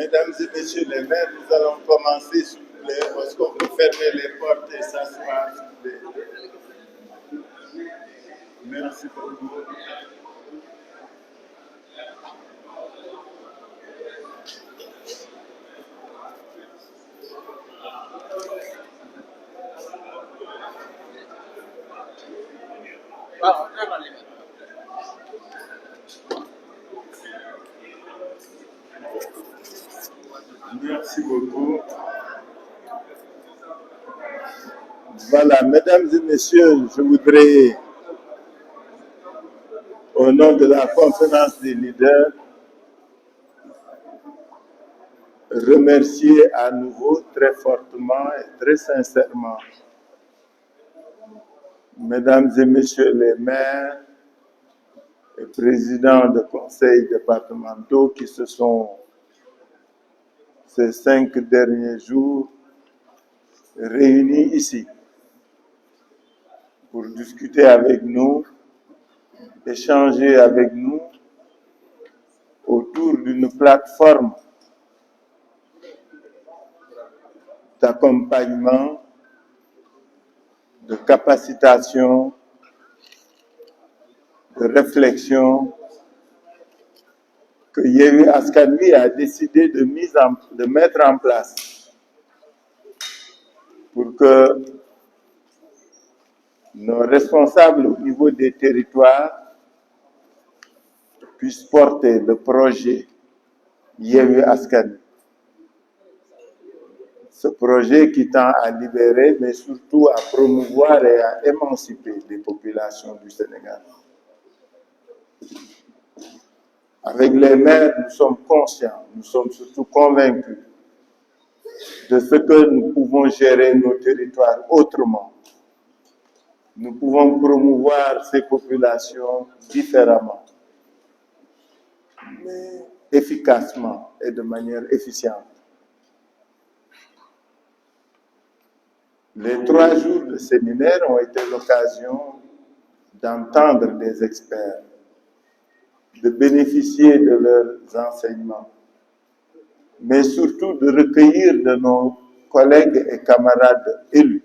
Mesdames et messieurs les maires, nous allons commencer, s'il vous plaît. Est-ce qu'on peut fermer les portes et s'asseoir, s'il vous plaît? Merci beaucoup. Merci beaucoup. Voilà, mesdames et messieurs, je voudrais, au nom de la conférence des leaders, remercier à nouveau très fortement et très sincèrement, mesdames et messieurs les maires et présidents de conseils départementaux qui se sont, ces 5 derniers jours, réunis ici pour discuter avec nous, échanger avec nous autour d'une plateforme d'accompagnement, de capacitation, de réflexion que Yewwi Askan Wi a décidé de mettre en place pour que nos responsables au niveau des territoires puissent porter le projet Yewwi Askan Wi. Ce projet qui tend à libérer, mais surtout à promouvoir et à émanciper les populations du Sénégal. Avec les maires, nous sommes conscients, nous sommes surtout convaincus de ce que nous pouvons gérer nos territoires autrement. Nous pouvons promouvoir ces populations différemment, mais efficacement et de manière efficiente. Les 3 jours de séminaire ont été l'occasion d'entendre des experts, de bénéficier de leurs enseignements, mais surtout de recueillir de nos collègues et camarades élus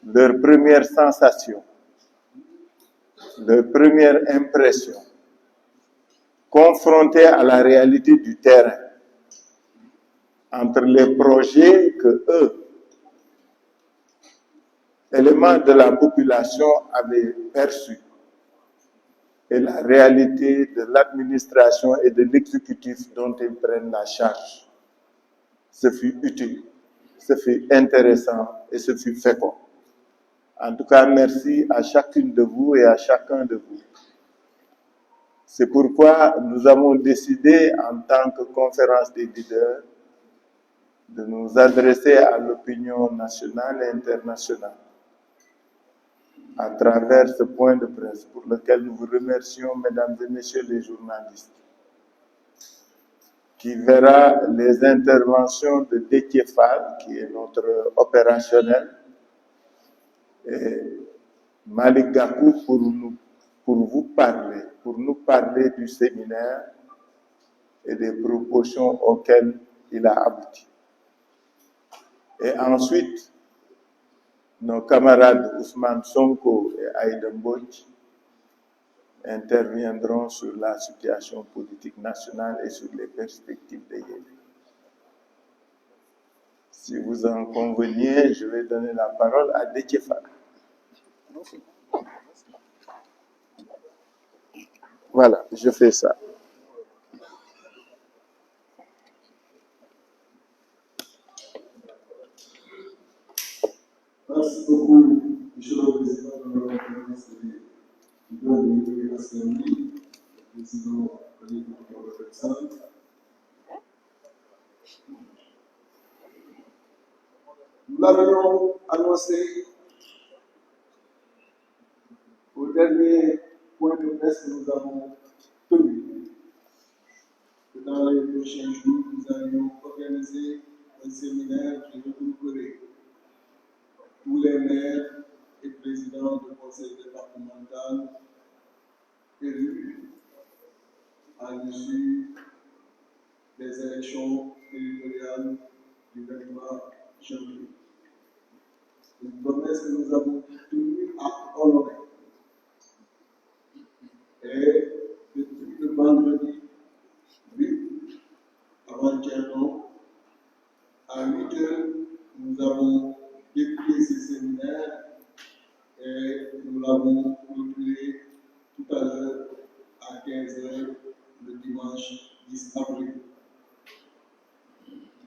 leurs premières sensations, leurs premières impressions, confrontées à la réalité du terrain, entre les projets que eux, éléments de la population, avaient perçus et la réalité de l'administration et de l'exécutif dont ils prennent la charge. Ce fut utile, ce fut intéressant et ce fut fécond. En tout cas, merci à chacune de vous et à chacun de vous. C'est pourquoi nous avons décidé, en tant que conférence des leaders, de nous adresser à l'opinion nationale et internationale à travers ce point de presse pour lequel nous vous remercions, mesdames et messieurs les journalistes, qui verra les interventions de Déthié Fall, qui est notre opérationnel, et Malick Gakou pour nous parler du séminaire et des propositions auxquelles il a abouti. Et ensuite, nos camarades Ousmane Sonko et Aïda Mbodj interviendront sur la situation politique nationale et sur les perspectives de Yewwi. Si vous en conveniez, je vais donner la parole à Déthié Fall. Voilà, je fais ça. Merci beaucoup, Monsieur le Président de la conférence des leaders de Yewwi Askan Wi, le président Khalid Mohamed Sall. Nous l'avions annoncé au dernier point de presse que nous avons tenu, que dans les prochains jours, nous allions organiser un séminaire qui regrouperait tous les maires et présidents de conseil départemental élus à l'issue des élections territoriales du 23 janvier. Une promesse que nous avons tenue à honorer. Et depuis le vendredi 8 avant-hier, à 8 heures, nous avons débuté ce séminaire et nous l'avons clôturé tout à l'heure à 15 heures le dimanche 10 avril.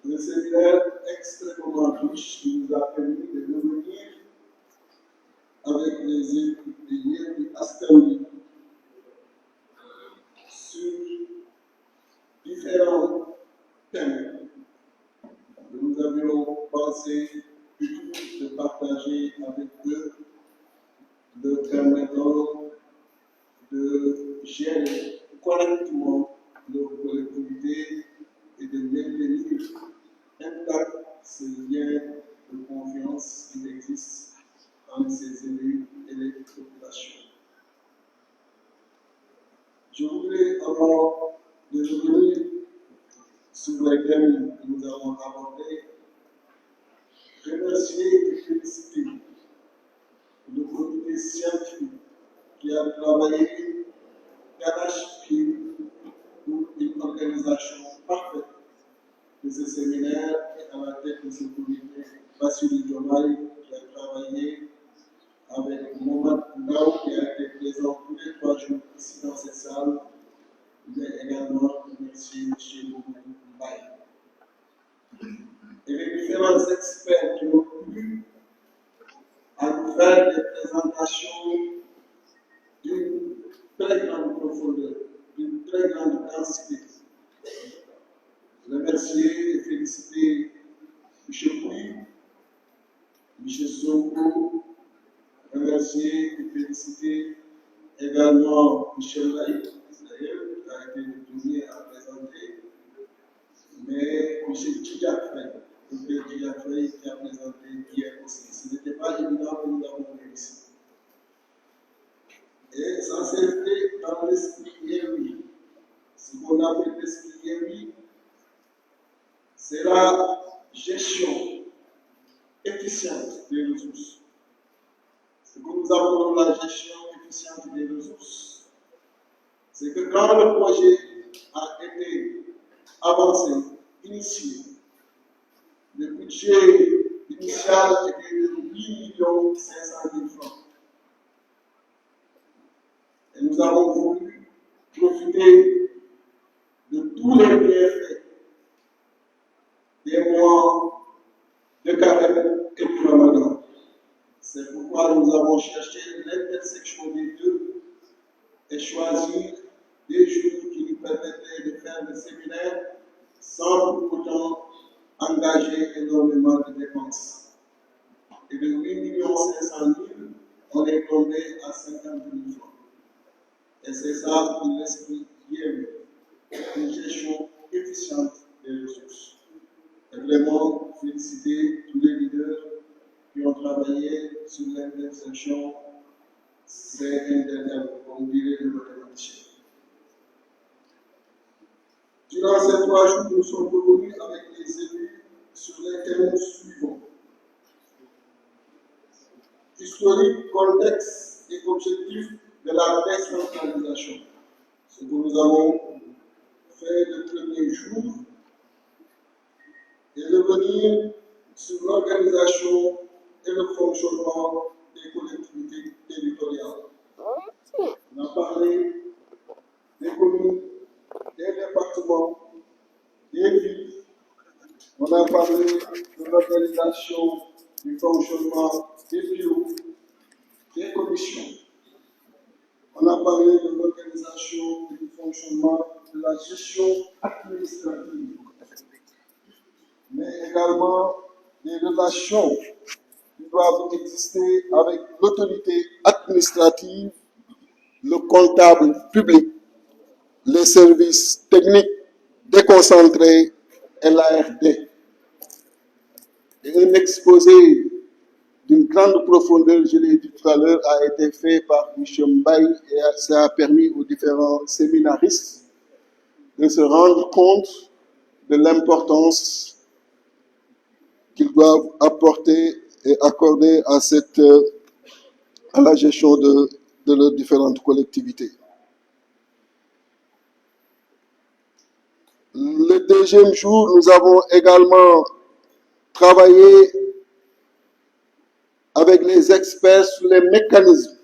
Un séminaire extrêmement riche qui nous a permis de revenir avec les équipes de Yewwi Askan Wi sur différents thèmes que nous avions pensé utile de partager avec eux, de permettant de gérer correctement leur collectivité et de maintenir intact ce lien de confiance qui existe entre ces élus et les populations. Je voudrais, avant de revenir sur les thèmes que nous avons abordés, remercier et féliciter le comité scientifique qui a travaillé d'arrache-pied pour une organisation parfaite de ce séminaire et à la tête de ce comité, Bassirou Diomaye qui a travaillé avec Mohamed Ndao qui a été présent tous les 3 jours ici dans cette salle, mais également remercier M. Mohamed Mbaye. Et les différents experts qui ont pu à nous faire des présentations d'une très grande profondeur, d'une très grande densité. Remercier et féliciter M. Pouy, M. Sonko, remercier et féliciter également M. Laïc, qui a été le premier à présenter, mais M. Djidiafrey, Dr Djidiafrey qui a présenté hier aussi. Ce n'était pas évident que nous avons réussi. Et ça s'est fait dans l'esprit Yewwi. Ce qu'on appelle l'esprit Yewwi, c'est la gestion efficiente des ressources. Ce que nous appelons la gestion efficiente des ressources, c'est que quand le projet a été avancé, initié, le budget initial était de 8 500 000 francs. Et nous avons voulu profiter de tous les bienfaits des mois de carême et du Ramadan. C'est pourquoi nous avons cherché l'intersection des deux et choisi des jours qui nous permettraient de faire le séminaire sans pour autant engager énormément de dépenses. Et de 8 500 000, on est tombé à 50 000 francs. Et c'est ça l'esprit Yewwi, une gestion efficiente des ressources. Et vraiment féliciter tous les leaders qui ont travaillé sur l'intersection, c'est indéniable, comme dirait le mathématicien. Durant ces 3 jours, nous sommes revenus avec les élus sur les thèmes suivants: historique, contexte et objectif de la décentralisation. Ce que nous avons fait le premier jour et revenir sur l'organisation et le fonctionnement des collectivités territoriales. On a parlé des communes, des départements, des villes. On a parlé de l'organisation du fonctionnement des bureaux, des commissions. On a parlé de l'organisation et du fonctionnement de la gestion administrative, mais également des relations qui doivent exister avec l'autorité administrative, le comptable public, les services techniques déconcentrés et l'ARD. Et un exposé d'une grande profondeur, je l'ai dit tout à l'heure, a été fait par M. Mbaye et ça a permis aux différents séminaristes de se rendre compte de l'importance qu'ils doivent apporter et accorder à la gestion de leurs différentes collectivités. Le deuxième jour, nous avons également travaillé avec les experts sur les mécanismes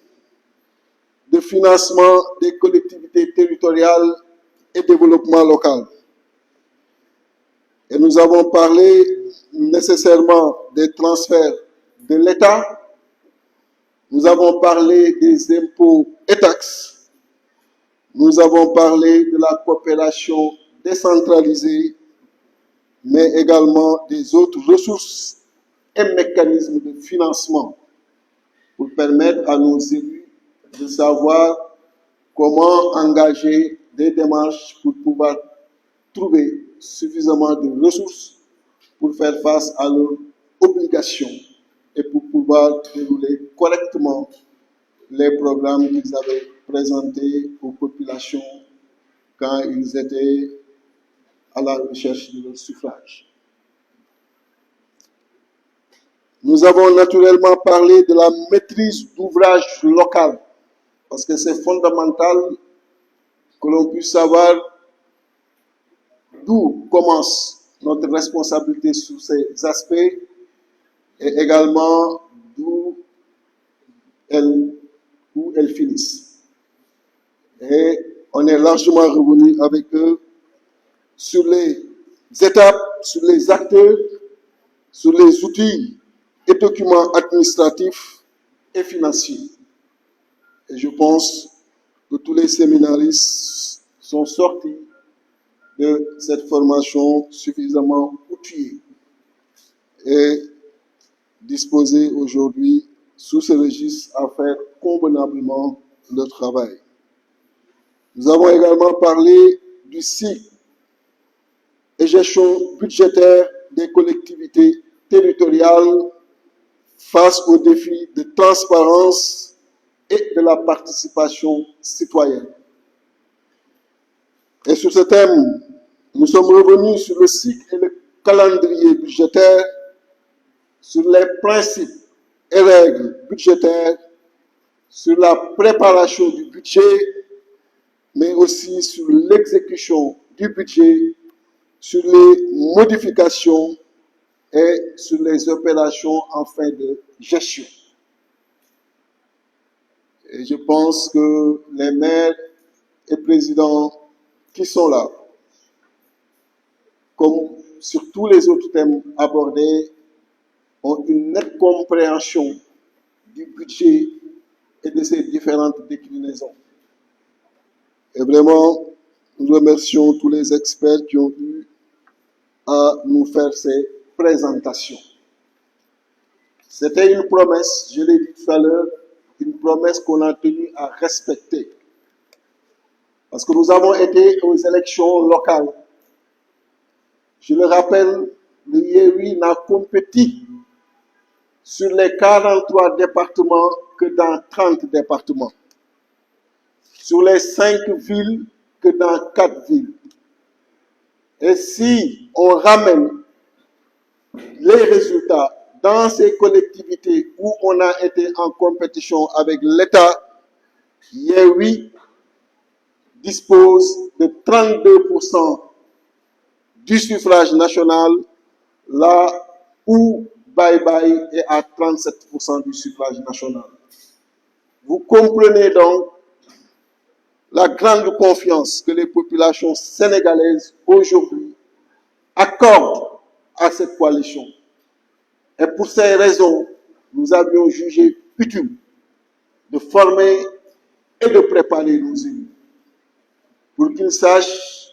de financement des collectivités territoriales et développement local. Et nous avons parlé nécessairement des transferts de l'État, nous avons parlé des impôts et taxes, nous avons parlé de la coopération décentralisée, mais également des autres ressources et mécanismes de financement pour permettre à nos élus de savoir comment engager des démarches pour pouvoir trouver suffisamment de ressources pour faire face à leurs obligations et pour pouvoir dérouler correctement les programmes qu'ils avaient présentés aux populations quand ils étaient à la recherche de leur suffrage. Nous avons naturellement parlé de la maîtrise d'ouvrage local, parce que c'est fondamental que l'on puisse savoir d'où commence notre responsabilité sur ces aspects et également d'où elles finissent. Et on est largement revenu avec eux sur les étapes, sur les acteurs, sur les outils et documents administratifs et financiers. Et je pense que tous les séminaristes sont sortis de cette formation suffisamment outillés et disposés aujourd'hui sous ce registre à faire convenablement le travail. Nous avons également parlé du cycle et gestion budgétaire des collectivités territoriales face aux défis de transparence et de la participation citoyenne. Et sur ce thème, nous sommes revenus sur le cycle et le calendrier budgétaire, sur les principes et règles budgétaires, sur la préparation du budget, mais aussi sur l'exécution du budget, sur les modifications et sur les opérations en fin de gestion. Et je pense que les maires et présidents qui sont là, comme sur tous les autres thèmes abordés, ont une nette compréhension du budget et de ses différentes déclinaisons. Et vraiment, nous remercions tous les experts qui ont eu à nous faire ces présentations. C'était une promesse, je l'ai dit tout à l'heure, une promesse qu'on a tenu à respecter. Parce que nous avons été aux élections locales. Je le rappelle, le Yewwi n'a compétit sur les 43 départements que dans 30 départements. Sur les 5 villes que dans 4 villes. Et si on ramène les résultats dans ces collectivités où on a été en compétition avec l'État, Yewwi dispose de 32% du suffrage national, là où Bye Bye est à 37% du suffrage national. Vous comprenez donc la grande confiance que les populations sénégalaises aujourd'hui accordent à cette coalition. Et pour ces raisons, nous avions jugé utile de former et de préparer nos élus pour qu'ils sachent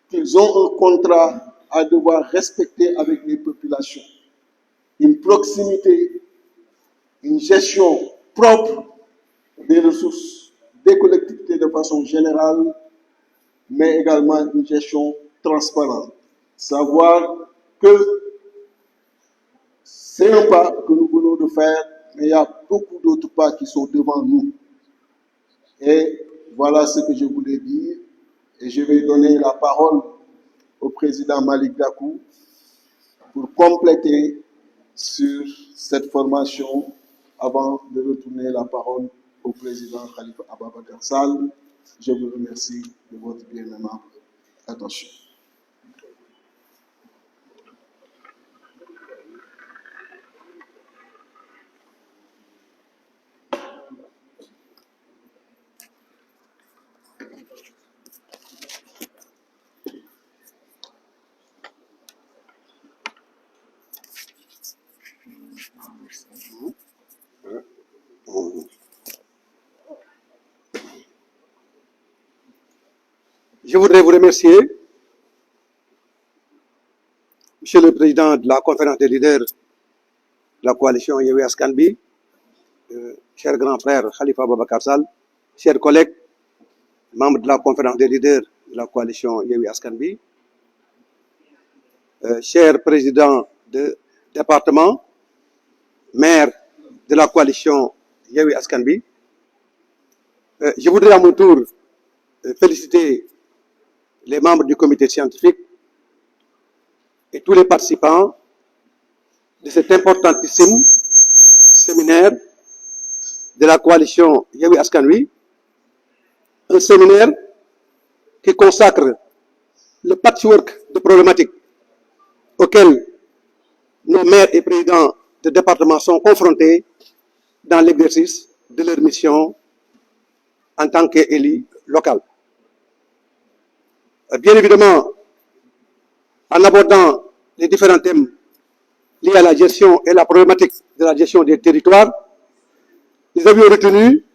qu'ils ont un contrat à devoir respecter avec les populations. Une proximité, une gestion propre des ressources des collectivités de façon générale, mais également une gestion transparente. Savoir que c'est un pas que nous venons de faire, mais il y a beaucoup d'autres pas qui sont devant nous. Et voilà ce que je voulais dire. Et je vais donner la parole au président Malick Gakou pour compléter sur cette formation avant de retourner la parole au président Khalifa Ababacar Sall. Je vous remercie de votre bien aimable attention. Je voudrais vous remercier, Monsieur le Président de la conférence des leaders de la coalition Yewwi Askan Wi, cher grand frère Khalifa Ababacar Sall, chers collègues, membres de la conférence des leaders de la coalition Yewwi Askan Wi, cher président de département, maire de la coalition Yewwi Askan Wi, je voudrais à mon tour féliciter les membres du comité scientifique et tous les participants de cet importantissime séminaire de la coalition Yewwi Askan Wi, un séminaire qui consacre le patchwork de problématiques auxquelles nos maires et présidents de département sont confrontés dans l'exercice de leur mission en tant qu'élus locaux. Bien évidemment, en abordant les différents thèmes liés à la gestion et la problématique de la gestion des territoires, nous avions retenu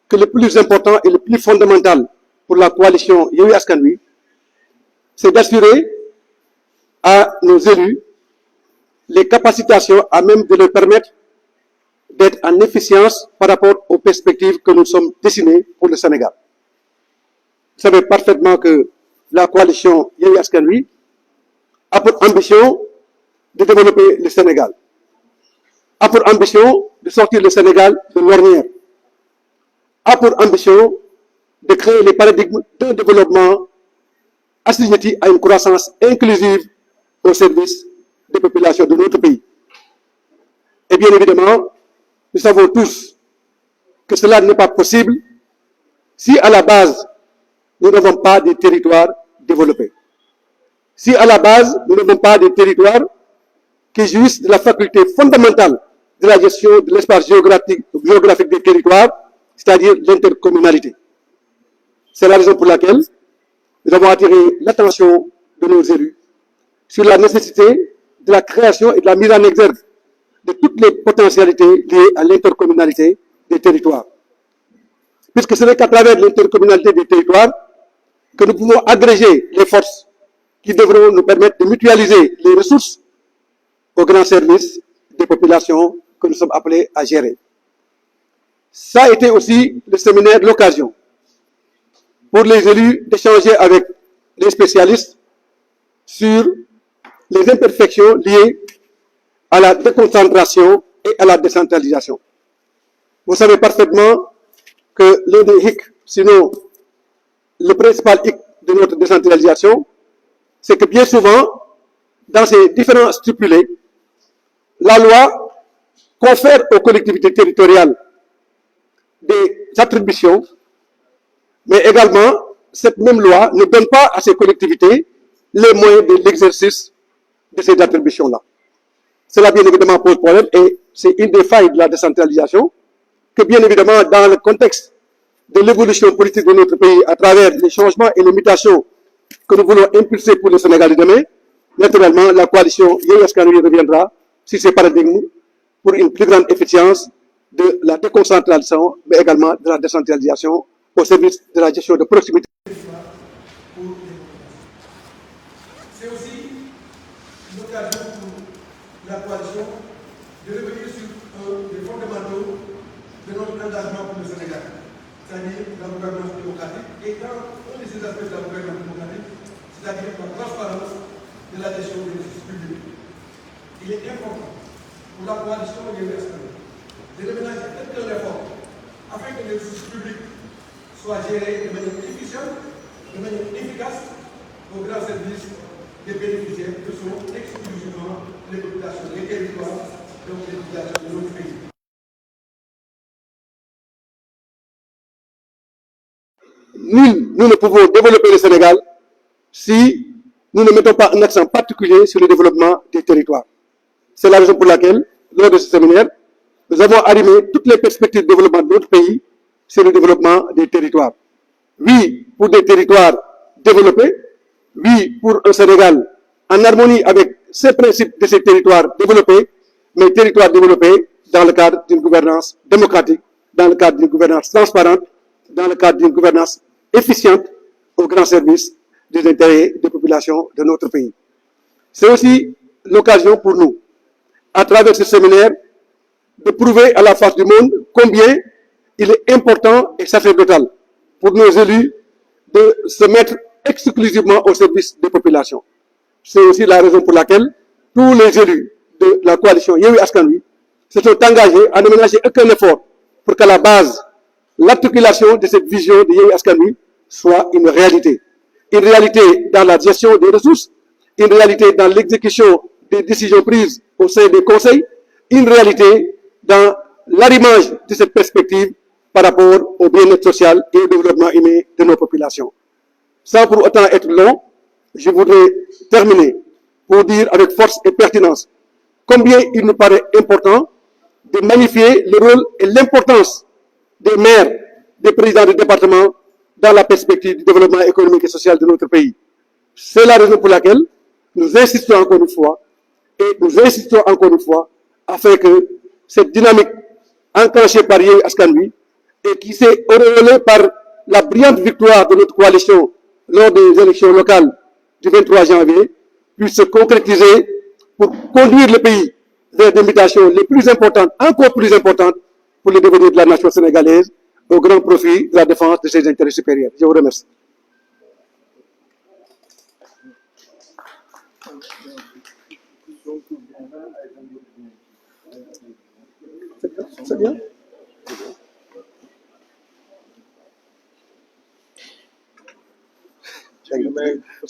que le plus important et le plus fondamental pour la coalition Yewwi Askan Wi, c'est d'assurer à nos élus les capacitations à même de leur permettre d'être en efficience par rapport aux perspectives que nous sommes dessinés pour le Sénégal. Vous savez parfaitement que la coalition Yewwi Askan Wi a pour ambition de développer le Sénégal, a pour ambition de sortir le Sénégal de l'ornière, a pour ambition de créer les paradigmes d'un développement assujetti à une croissance inclusive au service des populations de notre pays. Et bien évidemment, nous savons tous que cela n'est pas possible si à la base, nous n'avons pas de territoires développés. Si à la base, nous n'avons pas de territoires qui jouissent de la faculté fondamentale de la gestion de l'espace géographique des territoires, c'est-à-dire l'intercommunalité. C'est la raison pour laquelle nous avons attiré l'attention de nos élus sur la nécessité de la création et de la mise en exergue de toutes les potentialités liées à l'intercommunalité des territoires. Puisque ce n'est qu'à travers l'intercommunalité des territoires que nous pouvons agréger les forces qui devront nous permettre de mutualiser les ressources au grand service des populations que nous sommes appelés à gérer. Ça a été aussi le séminaire de l'occasion pour les élus d'échanger avec les spécialistes sur les imperfections liées à la déconcentration et à la décentralisation. Vous savez parfaitement que l'un des hic, sinon le principal hic de notre décentralisation, c'est que bien souvent, dans ces différents stipulés, la loi confère aux collectivités territoriales des attributions, mais également, cette même loi ne donne pas à ces collectivités les moyens de l'exercice de ces attributions-là. Cela, bien évidemment, pose problème et c'est une des failles de la décentralisation que, bien évidemment, dans le contexte de l'évolution politique de notre pays à travers les changements et les mutations que nous voulons impulser pour le Sénégal de demain, naturellement, la coalition Yewwi Askan Wi reviendra sur ces paradigmes pour une plus grande efficience de la déconcentration, mais également de la décentralisation au service de la gestion de proximité. C'est aussi l'occasion pour la coalition de revenir sur les fondamentaux de notre engagement pour le Sénégal, c'est-à-dire la gouvernance démocratique, et dans un de ces aspects de la gouvernance démocratique, c'est-à-dire la transparence de la gestion des ressources publiques. Il est important pour la coalition Yewwi Askan Wi de reménager quelques réformes afin que les ressources publiques soient gérées de manière efficiente, de manière efficace au grand service des bénéficiaires, ce sont exclusivement les populations des territoires, donc les populations de notre pays. Nous ne pouvons développer le Sénégal si nous ne mettons pas un accent particulier sur le développement des territoires. C'est la raison pour laquelle, lors de ce séminaire, nous avons arrimé toutes les perspectives de développement de notre pays sur le développement des territoires. Oui, pour des territoires développés, oui, pour un Sénégal en harmonie avec ces principes de ces territoires développés, mais territoires développés dans le cadre d'une gouvernance démocratique, dans le cadre d'une gouvernance transparente, dans le cadre d'une gouvernance efficiente au grand service des intérêts des populations de notre pays. C'est aussi l'occasion pour nous, à travers ce séminaire, de prouver à la face du monde combien il est important et sacerdotal pour nos élus de se mettre exclusivement au service des populations. C'est aussi la raison pour laquelle tous les élus de la coalition Yewwi Askan Wi se sont engagés à ne ménager aucun effort pour qu'à la base, l'articulation de cette vision de Yewwi Askan Wi soit une réalité. Une réalité dans la gestion des ressources, une réalité dans l'exécution des décisions prises au sein des conseils, une réalité dans l'arrimage de cette perspective par rapport au bien-être social et au développement humain de nos populations. Sans pour autant être long, je voudrais terminer pour dire avec force et pertinence combien il nous paraît important de magnifier le rôle et l'importance des maires, des présidents de département dans la perspective du développement économique et social de notre pays. C'est la raison pour laquelle nous insistons encore une fois, afin que cette dynamique enclenchée par Yewwi Askan Wi et qui s'est auréolée par la brillante victoire de notre coalition lors des élections locales du 23 janvier puisse se concrétiser pour conduire le pays vers des mutations les plus importantes, encore plus importantes, pour le devenir de la nation sénégalaise, au grand profit de la défense de ses intérêts supérieurs. Je vous remercie. C'est bien.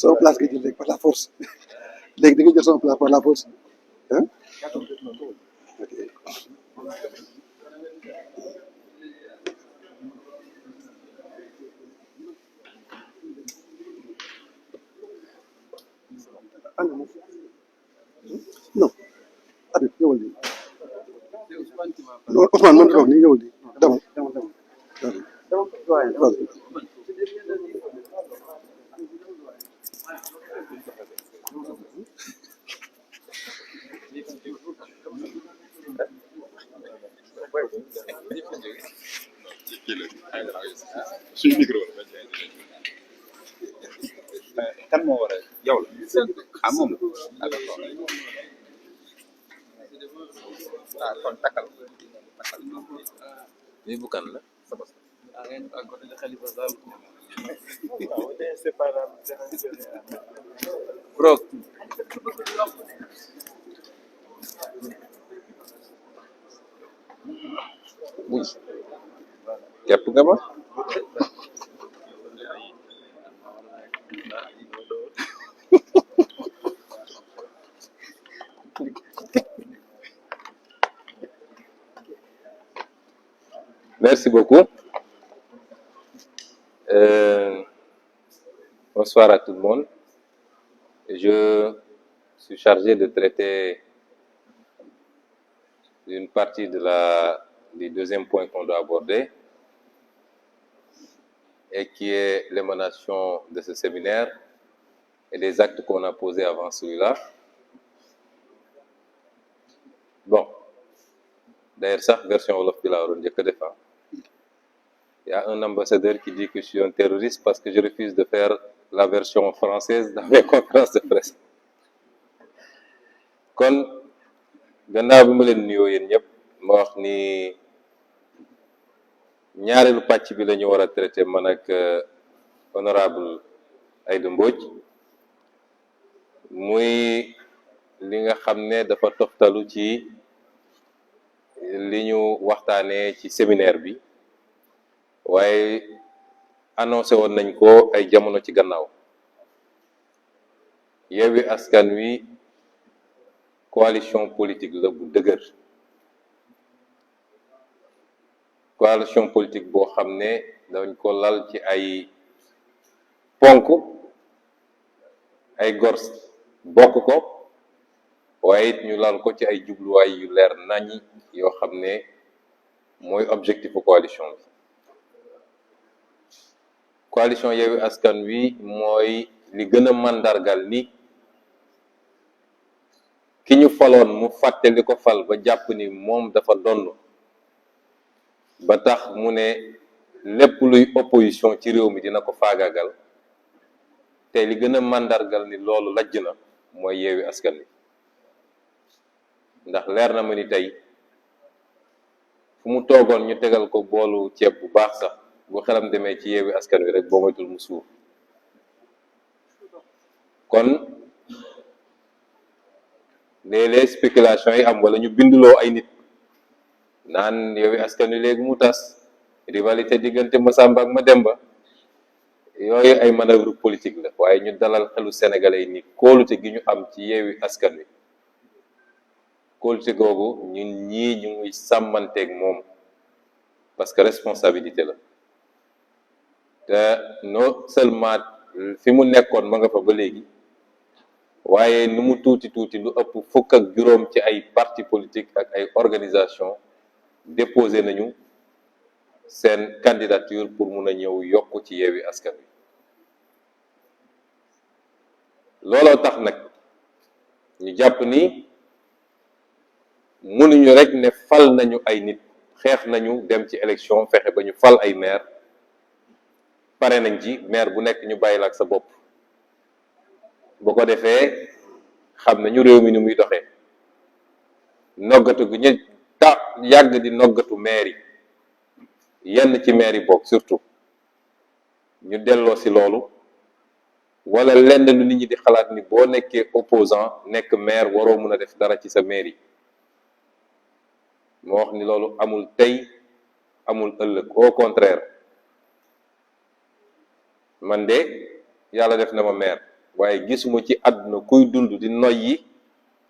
Sama place nga jël rek par la force léegi da nga jël sama place par la force hein? Okay. Non Habib ñëwal nii non Ousmane man toog nii ñëwal nii demal kan moo war a yow la ah moom la ah d'accord ah kon takkal lii bu kan la bro oui képp nga ma Merci beaucoup. Bonsoir à tout le monde. Je suis chargé de traiter une partie du deuxième point qu'on doit aborder et qui est l'émanation de ce séminaire et des actes qu'on a posés avant celui-là. Bon, d'ailleurs, ça, version Wolof bi laa waroon njëkk a def. Il y a un ambassadeur qui dit que je suis un terroriste parce que je refuse de faire la version française dans mes conférences de presse. Kon gannaaw bi ma leen nuyoo yéen ñëpp ma wax ni ñaareelu pàcc bi la ñu war a traité man ak honorable Aïda Mbodj muy li nga xam ne dafa toftalu ci li ñu waxtaanee ci séminaire bi waaye annoncé woon nañ ko ay jamono ci gannaaw Yewwi Askan Wi coalition politique la bu dëgër, coalition politique boo xam ne dañ ko lal ci ay ponk, ay gor bokk ko, waaye it ñu lal ko ci ay jubluwaay yu leer naññi yoo xam ne mooy objectifu coalition bi. coalition Yewwi Askan Wi mooy li gën a màndargal ni ki ñu faloon mu fàtte li ko fal ba jàpp ni moom dafa donn ba tax mu ne lépp luy opposition ci réew mi dina ko faagaagal, te li gën a màndargal ni loolu lajj na mooy Yewwi Askan Wi. ndax leer na ma ni tey fu mu toogoon ñu tegal ko boolu ceeb bu baax sax bu xelam demee ci Yewwi Askan Wi rek boo moytul mu suur. kon léeg-léeg spéculation yi am wala ñu binduloo ay nit naan Yewwi Askan Wi léegi mu tas, rivalité diggante Massamba ak Mademba, yooyu ay manœuvre politique la, waaye ñu dalal xelu sénégalais yi ni kóolute gi ñu am ci Yewwi Askan Wi, kóolute googu ñun ñii ñu ngi sàmmanteeg moom parce que responsabilité la. te non seulement fi mu nekkoon ma nga fa ba léegi, waaye nu mu tuuti tuuti lu ëpp fukk ak juróom ci ay parti politique ak ay organisation déposé nañu seen candidature pour mun a ñëw yokk ci Yewwi Askan Wi. looloo tax nag ñu jàpp ni mënuñu rek ne fal nañu ay nit, xeex nañu dem ci élection fexe ba ñu fal ay maire, pare nañ ci maire bu nekk ñu bàyyi la ak sa bopp. bu ko defee xam nañu réew mi ni muy doxee, noggatu gu ñu yàgg di noggatu maire yi, yenn ci maire yi bokk surtout ñu delloo si loolu, wala lenn lu nit ñi di xalaat ni boo nekkee opposant nekk maire waroo mun a def dara ci sa maire yi. moo wax ni loolu amul tey amul ëllëg, au contraire man de yàlla def na ma maire, waaye gisuma ci àdduna kuy dund di noyyi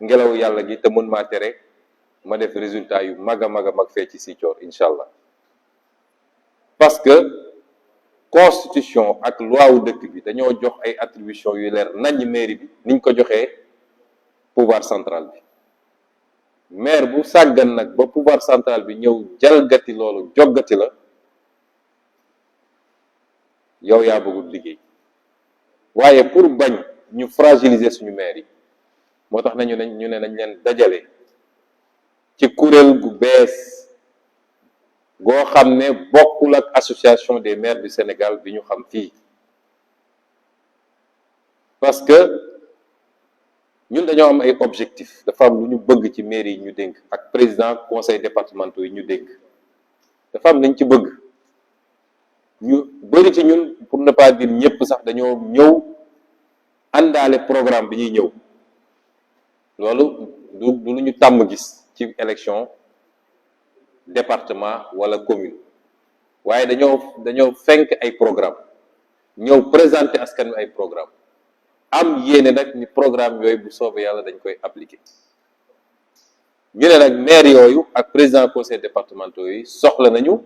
ngelaw yàlla gi te mën maa tere ma def résultat yu mag a mag a mag fee ci Sicoor incha allah. parce que constitution ak loi wu dëkk bi dañoo jox ay attribution yu leer naññ mairie bi niñ ko joxee pouvoir central bi. maire bu sàggan nag ba pouvoir central bi ñëw jalgati loolu joggati la, yow yaa bëggul liggéey. waaye pour bañ ñu fragiliser suñu maire yi moo tax ñu ne nañ leen dajale ci kuréel gu bees goo xam ne bokkul ak association des maires du Sénégal bi ñu xam fii. parce que ñun dañoo am ay objectifs, dafa am lu ñu bëgg ci mairie yi ñu dénk ak président conseil départementaux yi ñu dénk, dafa am lañ ci bëgg. ñu bëri ci ñun, pour ne pas dire ñëpp sax, dañoo ñëw àndaale programme bi ñuy ñëw. loolu du lu ñu tàmm gis ci élection département wala commune, waaye dañoo fenk ay programme ñëw présenter askan wi ay programme am yéene nag ni programme yooyu bu soobee yàlla dañ koy appliquer. ñu ne nag maire yooyu ak président conseil départementaux yi soxla nañu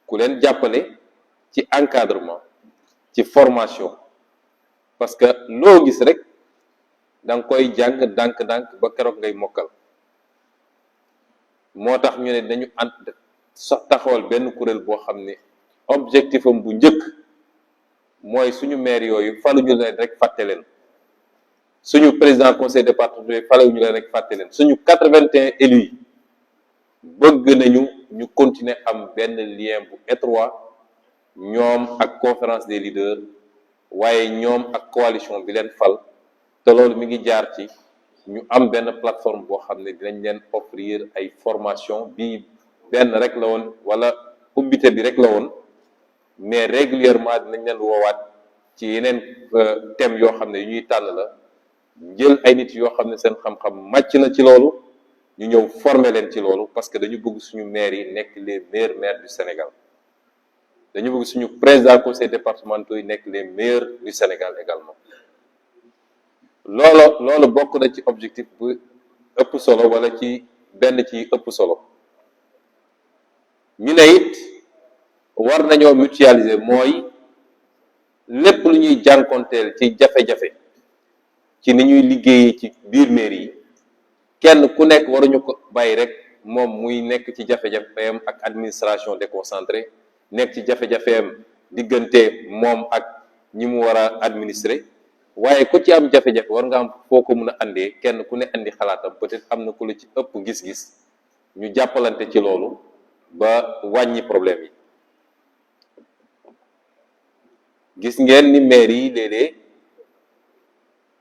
ku leen jàppale ci encadrement, ci formation, parce que loo gis rek da nga koy jàng ndànk-ndànk ba keroog ngay mokkal. moo tax ñu ne dañu taxawal benn kuréel boo xam ne objectif am bu njëkk mooy suñu maire yooyu faluñu leen rek fàtte leen, suñu président conseil départemental yooyu faluñu leen rek fàtte leen, suñu 81 élus yi bëgg nañu ñu continuer am benn lien bu étroit ñoom ak conférence des leaders, waaye ñoom ak coalition bi leen fal. te loolu mi ngi jaar ci ñu am benn plateforme boo xam ne dinañ leen offrir ay formation bi benn rek la woon wala ubbite bi rek la woon, mais régulièrement dinañ leen woowaat ci yeneen thèmes yoo xam ne yu ñuy tànn la, jël ay nit yoo xam ne seen xam-xam màcc na ci loolu, ñu ñëw former leen ci loolu, parce que dañu bëgg suñu maires yi nekk les meilleurs maires du Sénégal. dañu bëgg suñu président conseil départementaux yi nekk les meilleurs du Sénégal également. loolu bokk na ci objectif bu ëpp solo wala ci benn ci ëpp solo ñu ne it war nañoo mutualiser mooy lépp lu ñuy jànkonteel ci jafe-jafe ci ni ñuy liggéeyee ci biir mairie yi kenn ku nekk waruñu ko bàyyi rek moom muy nekk ci jafe-jafeem ak administration déconcentrée nekk ci jafe-jafeem diggante moom ak ñi mu war a administrer waaye ku ci am jafe-jafe war nga am foo ko mun a andee kenn ku ne andi xalaatam peut-être am na ku la ci ëpp gis-gis ñu jàppalante ci loolu ba wàññi problème yi gis ngeen ni maire yi léeg-léeg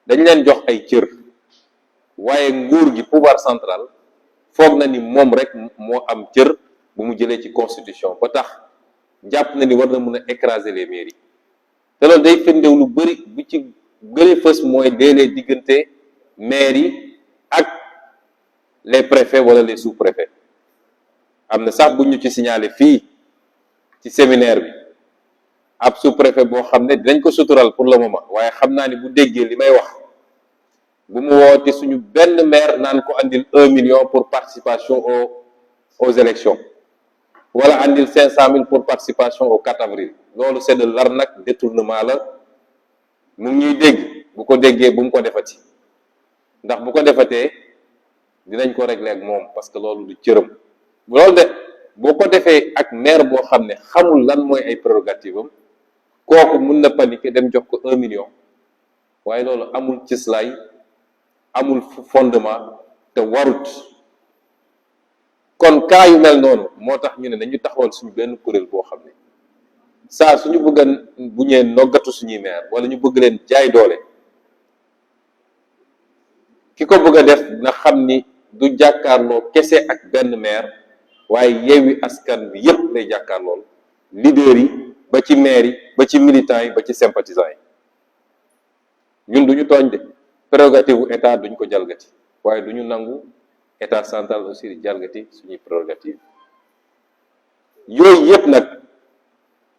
dañ leen jox ay cër waaye nguur gi pouvoir central foog na ni moom rek moo am cër bu mu jëlee ci constitution ba tax jàpp na ni war na mun a écraser les mairies te loolu day firndew lu bëri bu ci gën a fës mooy léeg-léeg diggante maires yi ak les préfets wala les sous-préfets am na sax bu ñu ci signalé fii ci séminaire bi ab sous-préfet boo xam ne dinañ ko sutural pour le moment waaye xam naa ni bu déggee li may wax bu mu woote suñu benn maire naan ko andil 1 million pour participation aux élections wala andil 500 000 pour participation au 4 avril loolu c'est de l'arnaque détournement la mu ngi ñuy dégg bu ko déggee bu mu ko defati ndax bu ko defatee dinañ ko régler ak moom parce que loolu du cëram loolu de boo ko defee ak maire boo xam ne xamul lan mooy ay prérogative am kooku mun na paniquer dem jox ko 1 million waaye loolu amul cëslaay amul fondement te warut kon cas yu mel noonu moo tax ñu ne dañu taxawal suñu benn kuréel boo xam ne saa suñu bëgg bu ñee noggatu suñuy maire wala ñu bëgg leen jaay doole ki ko bëgg a def na xam ni du jàkkaarloo kese ak benn maire waaye Yewwi Askan Wi yépp lay jàkkaarlool leader yi ba ci maire yi ba ci militants yi ba ci sympathisants yi ñun duñu tooñ de prérogative bu état duñ ko jalgati waaye duñu nangu état central aussi di jalgati suñuy prérogative yooyu yépp nag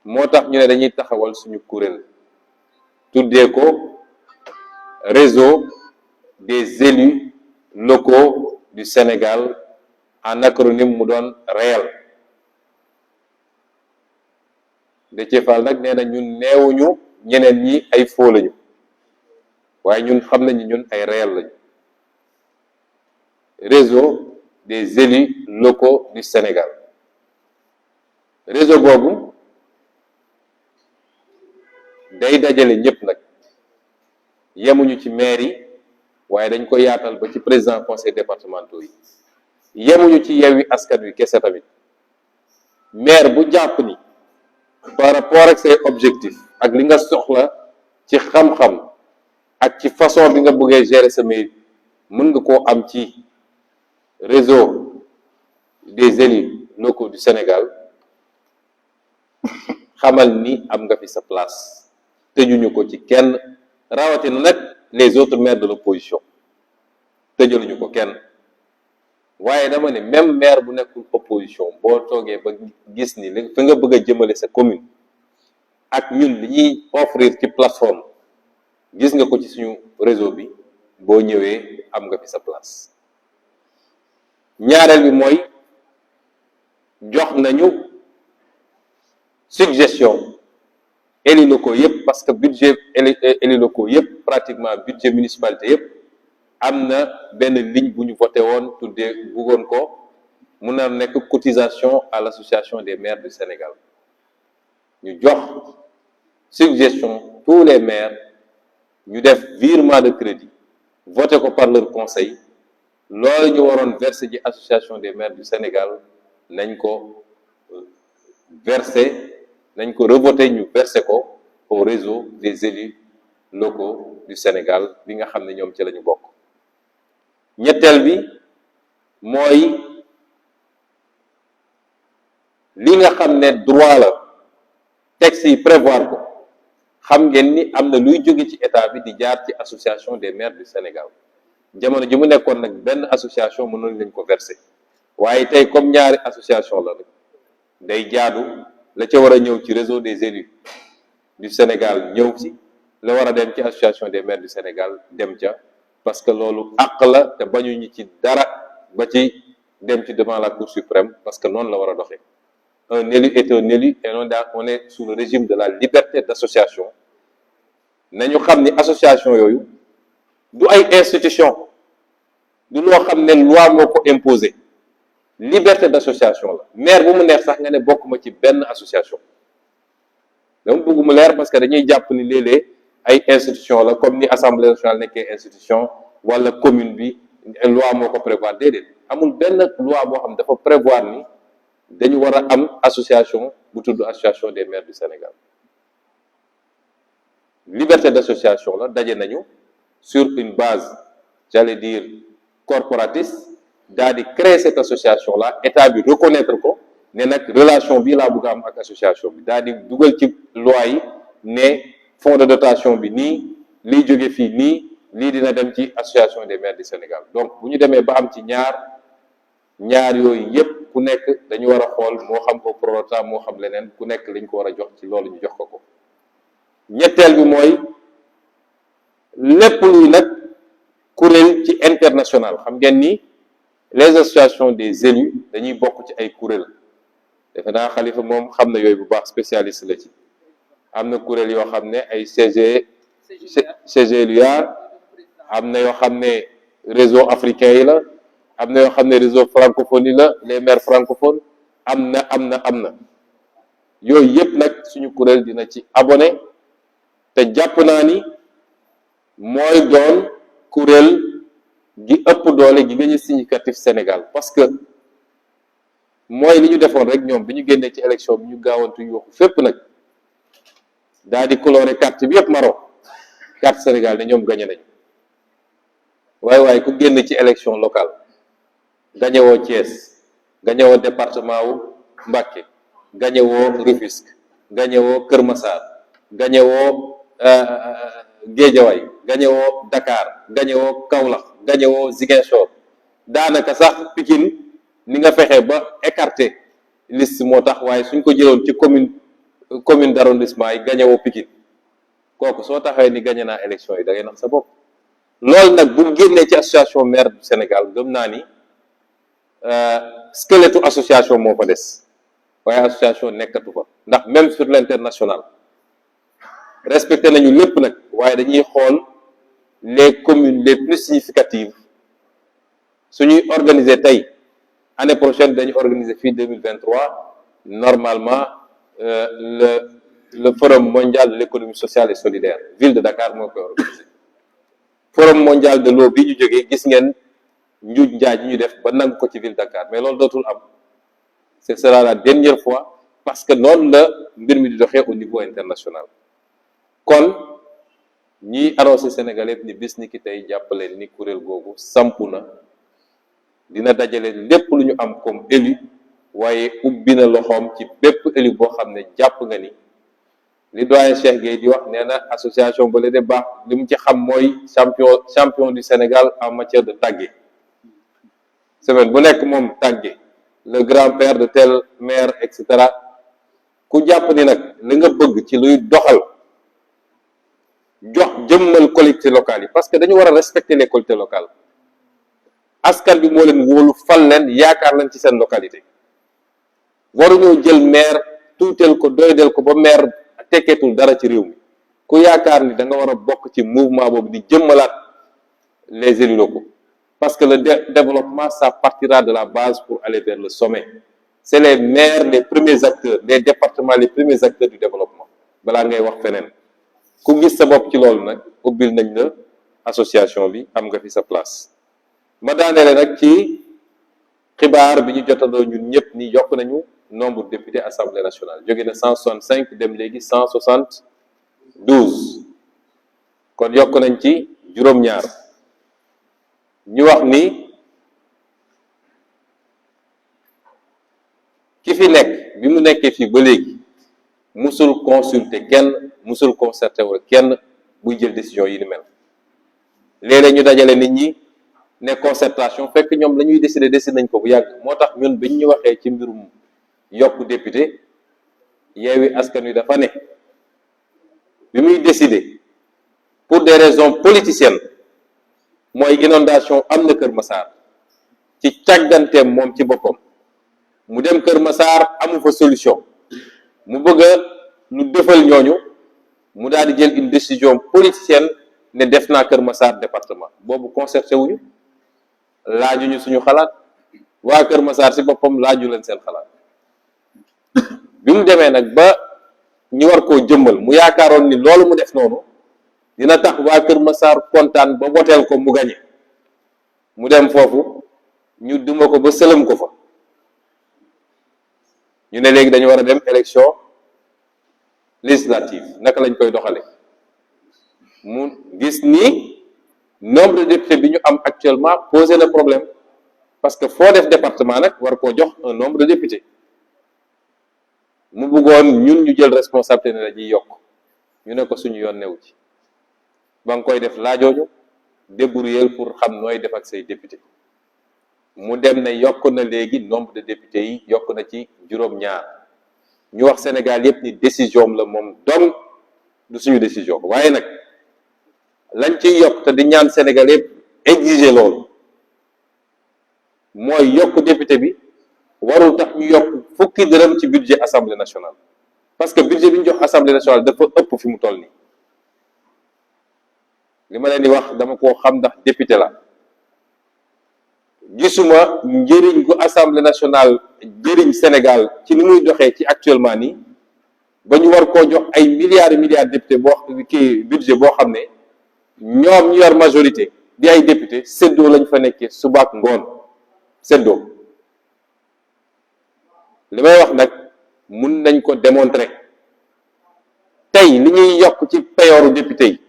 moo tax ñu ne dañuy taxawal suñu kuréel tuddee ko réseau des élus locaux du Sénégal en acronyme mu doon REEL Déthié Fall nag nee na ñun neewuñu ñeneen ñi ay faux lañu waaye ñun xam nañu ñun ay REEL lañu réseau des élus locaux du Sénégal réseau boobu day dajale ñëpp nag yemuñu ci maire yi waaye dañ ko yaatal ba ci président conseil départementaux yi yemuñu ci Yewwi Askan Wi kese tamit maire bu jàpp ni par rapport ak say objectif ak li nga soxla ci xam-xam ak ci façon bi nga bëggee gérer sa mairie mën nga koo am ci réseau des élus locaux du Sénégal xamal ni am nga fi sa place tëjuñu ko ci kenn rawatina nag les autres maires de l'opposition tëjaluñu ko kenn waaye dama ne même maire bu nekkul opposition boo toogee ba gis ni li fa nga bëgg a jëmale sa commune ak ñun li ñuy offrir ci plateforme gis nga ko ci suñu réseau bi boo ñëwee am nga fi sa place ñaareel bi mooy jox nañu suggestion élus locaux yëpp parce que budget élus locaux yëpp pratiquement budget municipalité yëpp am na benn ligne bu ñu voté woon tuddee bëggoon ko mun na nekk cotisation à l'association des maires du Sénégal ñu jox suggestion tous les maires ñu def virement de crédit voté ko par leur conseil loolu ñu waroon verser ji association des maires du Sénégal nañ ko verser nañ ko revoté ñu verser ko au réseau des élus locaux du Sénégal bi nga xam ne ñoom ci la ñu bokk ñetteel bi mooy li nga xam ne droit la texte yi prévoir ko xam ngeen ni am na luy jóge ci état bi di jaar ci association des maires du Sénégal jamono ji mu nekkoon nag benn association mënoon lañ ko verser waaye tey comme ñaari association la rek day jaadu la ca war a ñëw ci réseau des élus du Sénégal ñëw ci la war a dem ci association des maires du Sénégal dem ca, parce que loolu àq la te bañuñu ci dara ba ci dem ci devant la Cour suprême, parce que noonu la war a doxee. Un élu est un élu et on est sous le régime de la liberté d'association. nañu xam ni association yooyu du ay institution, du loo xam ne loi moo ko imposé. Liberté d'association la. Maire bu mu neex sax nga ne bokkuma ci benn association. dama bëgg mu leer parce que dañuy jàpp ni léeg-léeg ay institution la, comme ni assemblée nationale nekkee institution wala commune bi loi moo ko prévoir. déedéet, amul benn loi boo xam dafa prévoir ni dañu war a am association bu tudd association des maires du Sénégal. Liberté d'association la, daje nañu sur une base, j'allais dire corporatiste, daal di créer cette association là, état bi reconnaître ko ne nag relation bi laa bëgg a am ak association bi, daal di dugal ci loi yi ne fonds de dotation bi nii, liy jóge fii nii, lii dina dem ci association des maires du Sénégal. Donc bu ñu demee ba am ci ñaar yooyu yépp, ku nekk dañu war a xool, moo xam ko prorata moo xam leneen, ku nekk lañ ko war a jox ci loolu ñu jox ko ko. ñetteel bi mooy lépp luy nag kuréel ci international. xam ngeen ni les associations des élus dañuy bokk ci ay kuréel, defe naa Xalifa moom xam na yooyu bu baax, spécialiste la ci. am na kuréel yoo xam ne ay CGLUA, am na yoo xam ne réseau africain yi la, am na yoo xam ne réseau francophonie la, les maires francophones, am na yooyu yëpp nag suñu kuréel dina ci abonné, te jàpp naa ni mooy doon kuréel gi ëpp doole gi gën a significatif Sénégal, parce que mooy li ñu defoon rek ñoom bi ñu génnee ci élection bi ñu gaawantu yuuxu fépp nag daal di coloré carte bi yëpp marron, carte Sénégal ne ñoom gagné nañu. waaye ku génn ci élection locale gagné woo Thiès, gagné woo département wu Mbacké, gagné woo Rufisque, gagné woo Kër Massar, gagné woo Guédiawaye, gagné woo Dakar, gagné woo Kaolack, gagné woo Ziguinchor, daanaka sax Pikine ni nga fexe ba écarté liste moo tax, waaye suñ ko jëloon ci commune d'arrondissement yi gagné woo Pikine, kooku soo taxawee ni gagné naa élection yi da ngay nax sa bopp. loolu nag bu génnee ci association maire du Sénégal, gëm naa ni squelette association moo fa des, waaye association nekkatu fa. ndax même sur l'international respecté nañu lépp nag, waaye dañuy xool les communes les plus significatives. suñuy organiser tey, année prochaine dañu organiser fii 2023 normalement le forum mondial de l'économie sociale et solidaire, ville de Dakar moo koy organiser. forum mondial de l'eau bi ñu jógee, gis ngeen njuuj njaaj yi ñu def ba nangu ko ci ville de Dakar, mais loolu dootul am. ce sera la dernière fois, parce que noonu la mbir mi di doxee au niveau international. kon ñiy annoncé Sénégalais ni bis ni ki tey jàppaleen ni kuréel googu sampu na, dina dajale lépp lu ñu am comme élu, waaye ubbi na loxoom ci bépp élu boo xam ne jàpp nga ni li doyen Cheikh Gueye di wax, nee na association ba la de baax, li mu ci xam mooy champion du Sénégal en matière de tàgge. semaine bu nekk moom tàgge, le grand-père de tel maire, et cetera. ku jàpp ni nag li nga bëgg ci luy doxal jox jëmmal collectivités locales yi, parce que dañu war a respecter les collectivités locales. askan bi moo leen wóolu fal leen, yaakaar leen ci seen localité. waruñoo jël maire tuuteel ko, doydel ko ba maire tekkeetul dara ci réew mi. ku yaakaar ni da nga war a bokk ci mouvement boobu di jëmmalaat les élus locaux, parce que le développement ça partira de la base pour aller vers le sommet. c'est les maires les premiers acteurs, les départements les premiers acteurs du développement, balaa ngay wax feneen. ku gis sa bopp ci loolu nag, ubbil nañ la association bi, am nga fi sa place. ma daaneele nag ci xibaar bi ñu jotandoo ñun ñëpp ni yokk nañu nombre de députés assemblée nationale, jóge na 165 dem léegi 172, kon yokk nañ ci juróom-ñaar. ñu wax ni ki fi nekk bi mu nekkee fii ba léegi musul consulter kenn, musul concerté wala kenn buy jël décision yi ni mel. léeg-léeg ñu dajale nit ñi ne concertation, fekk ñoom la ñuy décider nañ ko bu yàgg. moo tax ñun biñ ñu waxee ci mbirum yokk député, Yewwi Askan Wi dafa ne bi muy décider pour des raisons politiciennes mooy inondation am na Kër Massar ci càgganteem moom ci boppam mu dem Kër Massar amu fa solution mu bëgg a ñu defal ñooñu mu daal di jël une décision politicienne ne def naa Kër Massar département boobu concerté wuñu laajuñu suñu xalaat waa Kër Massar si boppam laaju leen seen xalaat bi mu demee nag ba ñu war koo jëmmal mu yaakaaroon ni loolu mu def noonu dina tax waa Kër Massar kontaan ba woteel ko mu gañe mu dem foofu ñu duma ko ba sëlëm ko fa ñu ne léegi dañu war a dem élection législative naka lañ koy doxale mu gis ni nombre de députés bi ñu am actuellement posé na problème parce que foo def département nag war koo jox un nombre de députés mu bëggoon ñun ñu jël responsabilité ne dañuy yokk ñu ne ko suñu yoon newu ci ba nga koy def laajooñu débrouiller pour xam nooy def ak say député mu dem ne yokk na léegi nombre de députés yi yokk na ci juróom-ñaar ñu wax Sénégal yépp ni décision la moom donc du suñu décision waaye nag lañ ciy yokk te di ñaan Sénégal yépp exiger loolu mooy yokk député bi warul tax ñu yokk fukki dërëm ci budget assemblée nationale parce que budget bi ñu jox assemblée nationale dafa ëpp fi mu toll nii li ma leen di wax dama koo xam ndax député la gisuma njëriñ gu assemblée nationale njëriñ Sénégal ci ni muy doxee ci actuellement nii ba ñu war koo jox ay milliards et milliards député boo kii budget boo xam ne ñoom ñu yor majorité di ay député séddoo lañ fa nekkee subaak ngoon séddoo li may wax nag mun nañ ko démontrer tey li ñuy yokk ci payooru député yi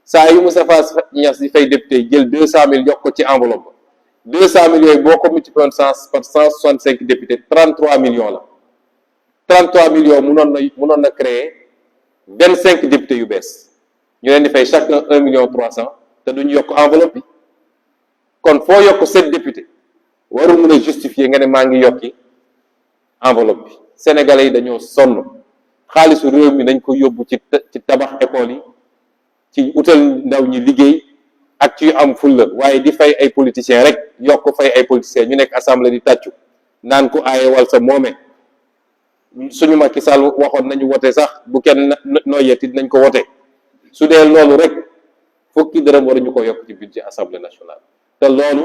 saa yu Moustapha Niasse di fay député yi jël 200 000 yokk ko ci enveloppe 200 000 yooyu boo ko multiplié par 165 députés 33 millions la 33 millions munoon na créer 25 députés yu bees ñu leen di fay chacun 1 million 300 te duñu yokk enveloppe bi kon foo yokk 7 députés warul mën a justifier nga ne maa ngi yokki enveloppe bi sénégalais yi dañoo sonn xaalisu réew mi dañ ko yóbbu ci tabax école yi ci utal ndaw ñi liggéey ak ci am fulla waaye di fay ay politiciens rek yokk fay ay politiciens ñu nekk assemblée di tàccu naan ko aaye wal sa moome suñu Macky Sall waxoon nañu wote sax bu kenn noyyeti nañ ko wote su dee loolu rek fukki dërëm waruñu ko yokk ci budget assemblée nationale te loolu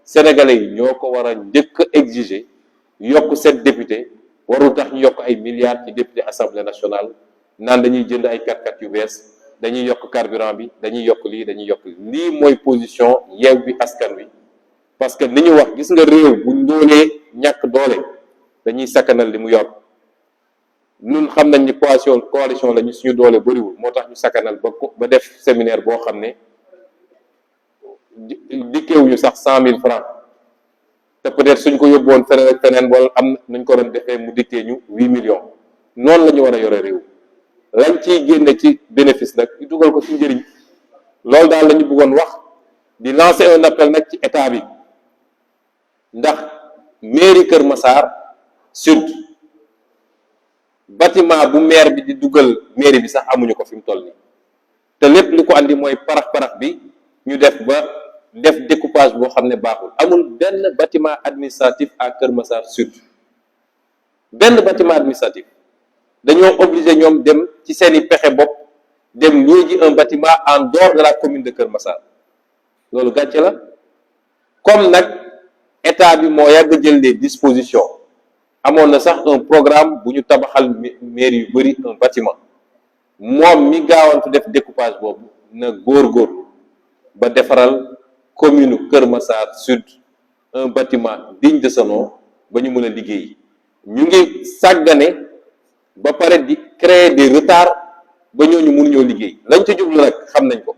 sénégalais yi ñoo ko war a njëkk a exiger yokk 7 députés warul tax ñu yokk ay milliards ci député assemblée nationale naan dañuy jënd ay 4x4 yu bees dañuy yokk carburant bi dañuy yokk lii dañuy yokk lii mooy position Yewwi Askan Wi parce que ni ñu wax gis nga réew bu ndoolee ñàkk doole dañuy sakkanal li mu yor ñun xam nañ ni coalition la ñu suñu doole bëriwul moo tax ñu sakkanal ba def séminaire boo xam ne dikkeewuñu sax 100 000 francs te peut-être suñ ko yóbbuwoon feneen ak feneen wala am nuñ ko doon defee mu dikkee ñu 8 millions noonu la ñu war a yore réew lañ ciy génne ci bénéfice nag ñu dugal ko ci njëriñ loolu daal la ñu bëggoon wax di lancer un appel nag ci état bi ndax mairie Kër Massar Sud bâtiment bu maire bi di dugal mairie bi sax amuñu ko fi mu toll nii te lépp li ko andi mooy parax bi ñu def découpage boo xam ne baaxul amul benn bâtiment administratif à Kër Massar Sud benn bâtiment administratif dañoo obligé ñoom dem ci seeni pexe bopp dem léegi un bâtiment en dehors de la commune de Kër Massar loolu gàcce la comme nag état bi moo yàgg jël des dispositions amoon na sax un programme bu ñu tabaxal mairie yu bëri un bâtiment moom mi gaawantu def découpage boobu na góorgóorlu ba defaral commune Kër Massar Sud un bâtiment digne de ce nom ba ñu mën a liggéey ñu ngi sàggane ba pare di créer des retards ba ñooñu mënuñoo liggéey lañ ca jublu nag xam nañ ko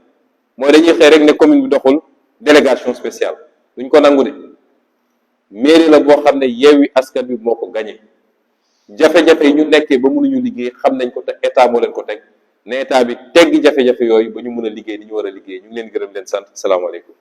mooy dañuy xëy rek ne commune bi doxul délégation spéciale duñ ko nangu de mairie la boo xam ne Yewwi Askan Wi moo ko gagné jafe-jafe yi ñu nekkee ba mënuñu liggéey xam nañ ko te état moo leen ko teg ne état bi teggi jafe-jafe yooyu ba ñu mën a liggéey ni ñu war a liggéey ñu ngi leen gërëm leen sant salaamaaleykum.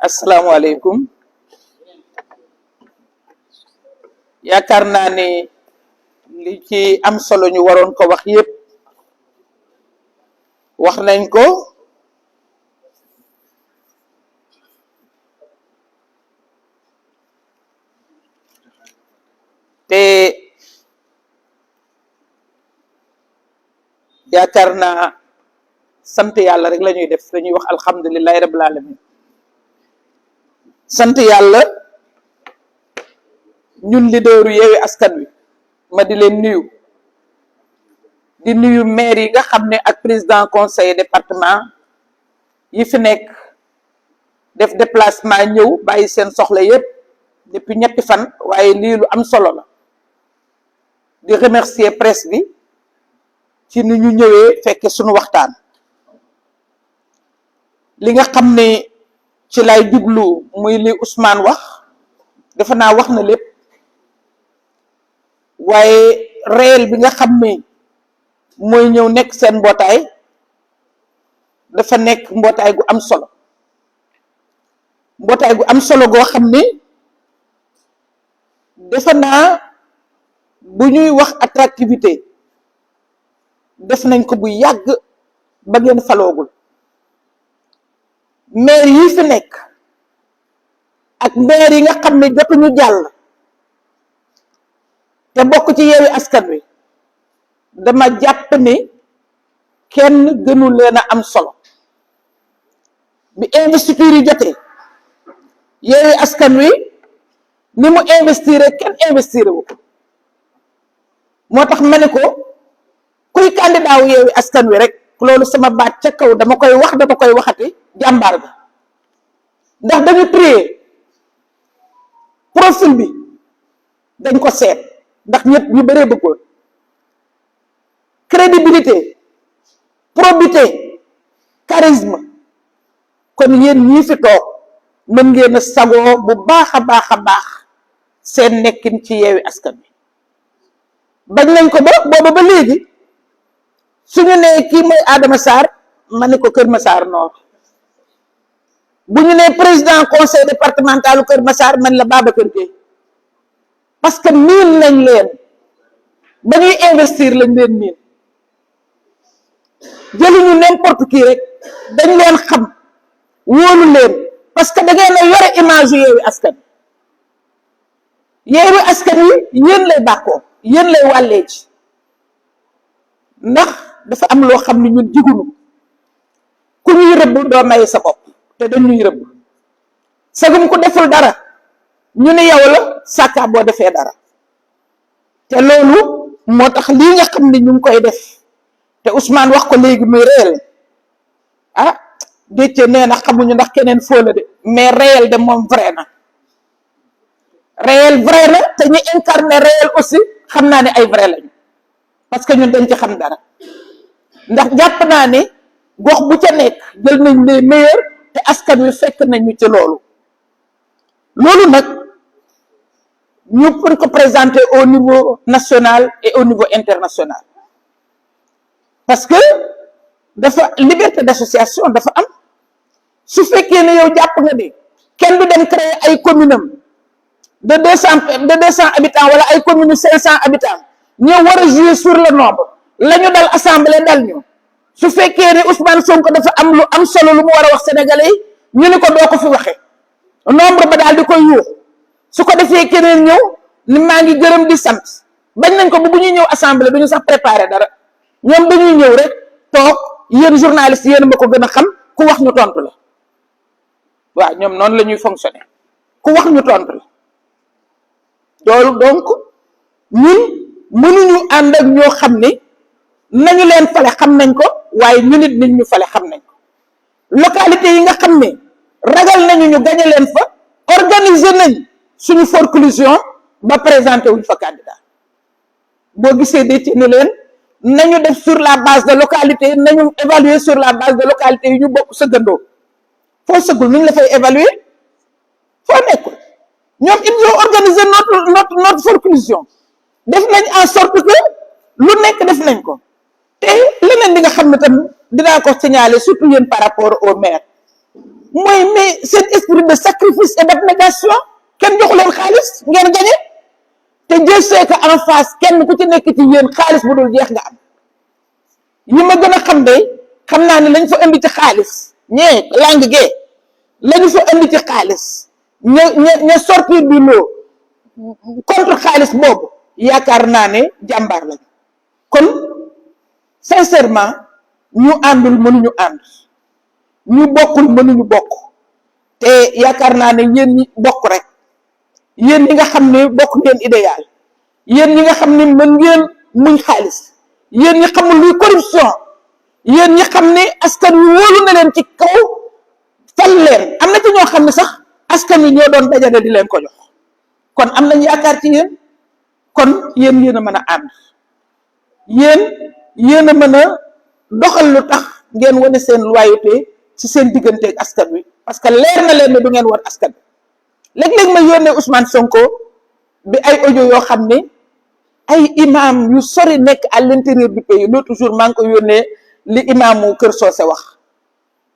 asalaamaaleykum yaakaar naa ne li ci am solo ñu waroon ko wax yépp wax nañ ko te yaakaar naa sant yàlla rek la ñuy def dañuy wax alhamdulillahi rabbil alamin sant yàlla ñun leaderu Yewwi Askan Wi ma di leen nuyu di nuyu maire yi nga xam ne ak président conseil département yi fi nekk def déplacement ñëw bàyyi seen soxla yépp depuis ñetti fan waaye lii lu am solo la di remercier presse bi ci ni ñu ñëwee fekke suñu waxtaan li nga xam ne ci lay jublu muy li Ousmane wax defe naa wax na lépp waaye réel bi nga xam ne mooy ñëw nekk seen mbootaay dafa nekk mbootaay gu am solo mbootaay gu am solo goo xam ne defe naa bu ñuy wax attractivité def nañ ko bu yàgg ba ngeen faloogul maire yi fi nekk ak maire yi nga xam ne jotuñu jàll te bokk ci Yewwi Askan Wi dama jàpp ne kenn gënu leen a am solo bi investiture yi jotee Yewwi Askan Wi ni mu investir kenn investir wu ko moo tax ma ne ko kuy candidat wu Yewwi Askan Wi rek loolu sama baat ca kaw dama koy wax dama koy waxati jàmbaar bi ndax dañu trier profil bi dañ ko seet ndax ñëpp ñu bëree bëggoon crédibilité probité charisme kon yéen ñii fi toog mën ngeen a sagoo bu baax a baax a baax seen nekkin ci Yewwi Askan Wi bañ nañ ko ba booba ba léegi suñu nee kii mooy Adama Sarr ma ne ko Kër Massar Nord bu ñu nee président conseil départemental Kër Massar man la Babacar Gueye parce que miin nañ leen ba ñuy investir lañ leen miin jëluñu n'importe qui rek dañ leen xam wóolu leen parce que da ngeen a yore image yu Yewwi Askan Wi Yewwi Askan Wi yéen lay bàkkoo yéen lay wàllee ci ndax dafa am loo xam ne ñun jigunu ku ñuy rëbb doo may sa bopp te dañuy rëbb sagum ku deful dara ñu ne yow la sàkkaa boo defee dara te loolu moo tax lii nga xam ne ñu ngi koy def te Ousmane wax ko léegi muy réel ah Déthié nee na xamuñu ndax keneen foo la de mais réel de moom vrai na réel vrai na te ñu incarné réel aussi xam naa ne ay vrai lañu parce que ñun dañ ci xam dara ndax jàpp naa ne gox bu ca nekk jël nañ les meilleurs te askan wi fekk nañu ci loolu nag ñu mën ko présenter au niveau national et au niveau international parce que dafa liberté d'association dafa am su fekkee ne yow jàpp nga ne kenn du dem créer ay commune am de 200 habitants wala ay commune 500 habitants ñoo war a jouer sur le nombre la ñu dal assemblée dal ñu su fekkee ne Ousmane Sonko dafa am lu am solo lu mu war a wax sénégalais yi ñu ni ko doo ko fi waxee nombre ba daal di koy yuux su ko defee keneen ñëw ni maa ngi gërëm di sant bañ nañ ko bu ñuy ñëw assemblée du ñu sax préparer dara ñoom dañuy ñëw rek toog yéen journaliste yéen ma ko gën a xam ku wax ñu tontu la waaw ñoom noonu la ñuy fonctionner ku wax ñu tontu la loolu donc ñun mënuñu ànd ak ñoo xam ne nañu leen fale xam nañ ko waaye ñu nit ñu fale xam nañ ko localité yi nga xam ne ragal nañu ñu gañe leen fa organiser nañ suñu forclusion ba présenté wuñ fa candidat boo gisee de ci ni leen nañu def sur la base de localité nañu évaluer sur la base de localité yi ñu bokk sëggandoo foo sëggul nuñ la fay évaluer foo nekkul ñoom ils ont organisé notre forclusion def nañ en sorte que lu nekk def nañ ko te leneen li nga xam ne tam dinaa ko signaler surtout yéen par rapport au maire mooy mais cet esprit de sacrifice et d'abnégation kenn joxu leen xaalis ngeen gañe te Dieu sait que en face kenn ku ci nekk ci yéen xaalis bu dul jeex nga am yi ma gën a xam de xam naa ne lañ fa indi ci xaalis ñee langue gee lañu fa indi ci xaalis ña sortir du lot contre xaalis boobu yaakaar naa ne jàmbaar lañu kon sincèrement ñu àndul mënuñu ànd ñu bokkul mënuñu bokk te yaakaar naa ne yéen ñi bokk rek yéen ñi nga xam ne bokk ngeen idéal yéen ñi nga xam ne mën ngeen muñ xaalis yéen ñi xamul luy corruption yéen ñi xam ne askan wi wóolu na leen ci kaw fal leen am na ci ñoo xam ne sax askan wi ñoo doon dajale di leen ko jox kon am nañ yaakaar ci yéen kon yéen a mën a ànd yéen a mën a doxal lu tax ngeen wane seen loyauté ci seen digganteeg askan wi parce que leer na leen ne du ngeen war askan wi léeg-léeg ma yónnee Ousmane Sonko bi ay audio yoo xam ne ay imam yu sori nekk à l'intérieur du pays l'autre jour maa ngi ko yónnee li imaamu Kër Socé wax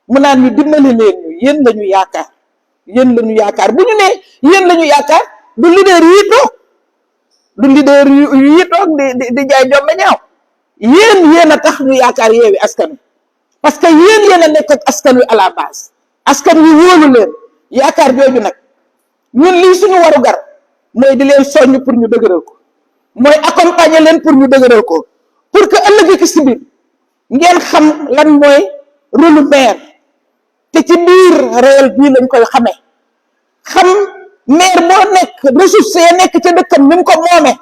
mu naan ñu dimbali leen ñu yéen la ñu yaakaar yéen la ñu yaakaar bu ñu nee yéen la ñu yaakaar du leader yi toog du leader yi toog di jaay jombe ñaaw yéen a tax ñu yaakaar Yewwi Askan Wi parce que yéen a nekk ak askan wi à la base askan wi wóolu leen yaakaar jooju nag ñun lii suñu waru gar mooy di leen soññ pour ñu dëgëral ko mooy accompagner leen pour ñu dëgëral ko pour que ëllëg ki si biir ngeen xam lan mooy rôle maire te ci biir réel bii lañ koy xamee xam maire boo nekk ressources ya nekk ca dëkkam ni mu ko moomee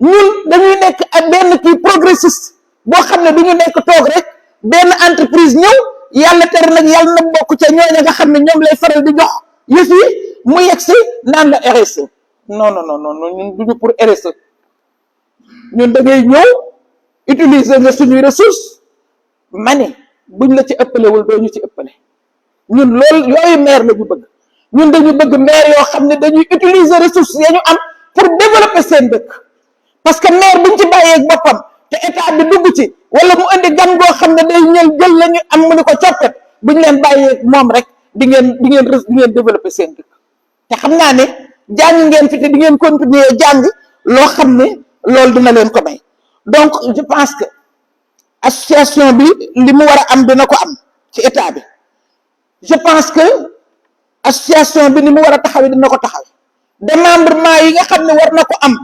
ñun dañuy nekk ak benn kii progressiste boo xam ne du ñu nekk toog rek benn entreprise ñëw yàlla tere nag yàlla na bokk ca ñooña nga xam ne ñoom lay faral di jox yëf yi mu yegg si naan la RSE non ñun duñu pour RSE ñun da ngay ñëw utiliser nga suñuy ressource ma ne buñ la ci ëppalewul doo ñu ci ëppale ñun loolu yooyu maire la ñu bëgg ñun dañu bëgg maire yoo xam ne dañuy utiliser ressources ya ñu am pour développer seen dëkk parce que maire buñ ci bàyyeeg boppam te état bi dugg ci wala mu indi gan goo xam ne day ñëw jël la ñu am mu ni ko coppet buñ leen bàyyeeg moom rek di ngeen développer seen dëkk te xam naa ne jàng ngeen fi te di ngeen continuer jàng loo xam ne loolu dina leen ko may donc je pense que association bi li mu war a am dina ko am ci état bi je pense que association bi ni mu war a taxawee dina ko taxaw démembrement yi nga xam ne war na ko am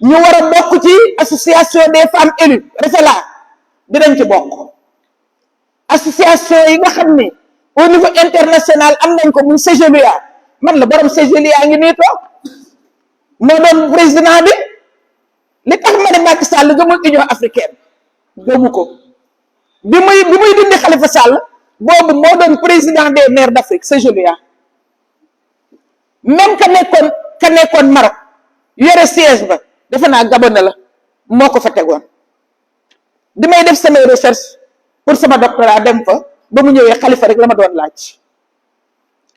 ñu war a bokk ci association des femmes élues REFELA dinañ ci bokk association yi nga xam ne au niveau international am nañ ko muy CGLUA man la borom CGLUA ngi nii toog moo doon président bi li tax ma ne Macky Sall gëmul Union africaine gëmu ko bi muy dindi Khalifa Sall boobu moo doon président des maires d'Afrique CGLUA même ka nekkoon Maroc yore siège ba defe naa Gabon la moo ko fa tegoon di may def samay recherche pour sama doctorat dem fa ba mu ñëwee Khalifa rek la ma doon laaj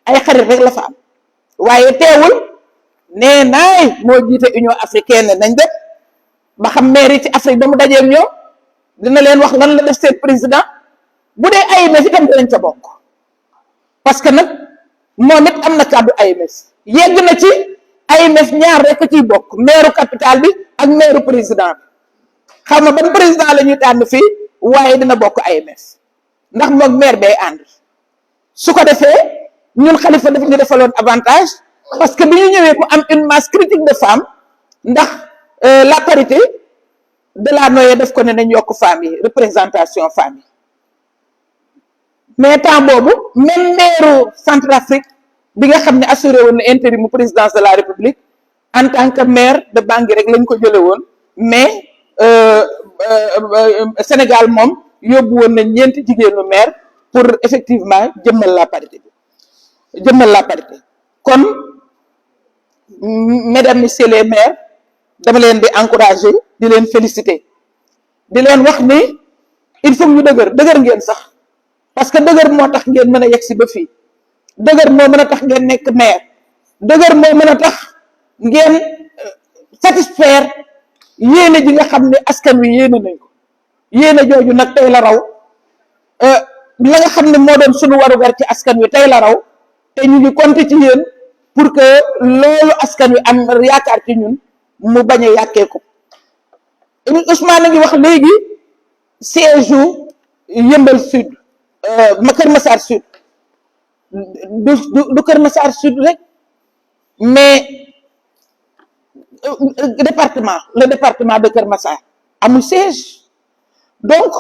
ay xarit rek la fa am waaye teewul nee naay moo jiite Union africaine nañ def ba xam maire yi ci Afrique ba mu dajeeg ñoom dina leen wax lan la def seen président bu dee AMF itam dinañ ca bokk parce que nag moom it am na kàddu AMF yegg na ci AMF ñaar rek ciy bokk maire capital bi ak maire président bi xam nga ban président la ñuy tànn fii waaye dina bokk AMF ndax moom maire bay ànd su ko defee ñun Khalifa daf ñu defaloon avantage parce que bi ñu ñëwee mu am une masse critique de femmes ndax la parité de la noyée daf ko ne nañ yokk femmes yi représentation femmes yi mais temps boobu même maire Centrafrique bi nga xam ne assuré woon na intérim présidence de la République en tant que maire de Bangui rek lañ ko jële woon mais Sénégal moom yóbbu woon nañ ñeenti jigéenu maire pour effectivement jëmmal la parité kon mesdames messieurs les maires dama leen di encourager di leen féliciter di leen wax ni il faut ñu dëgër ngeen sax parce que dëgër moo tax ngeen mën a yegg si ba fii dëgër moo mën a tax ngeen nekk maire dëgër moo mën a tax ngeen satisfaire yéene ji nga xam ne askan wi yéene nañ ko yéene jooju nag tey la raw la nga xam ne moo doon suñu warugar ci askan wi tey la raw te ñu ngi compter ci yéen pour que loolu askan wi am yaakaar ci ñun mu bañ a yàkkee ko Ousmane a ngi wax léegi siège u Yeumbeul Sud Kër Massar Sud du Kër Massar Sud rek mais le département de Kër Massar amul siège donc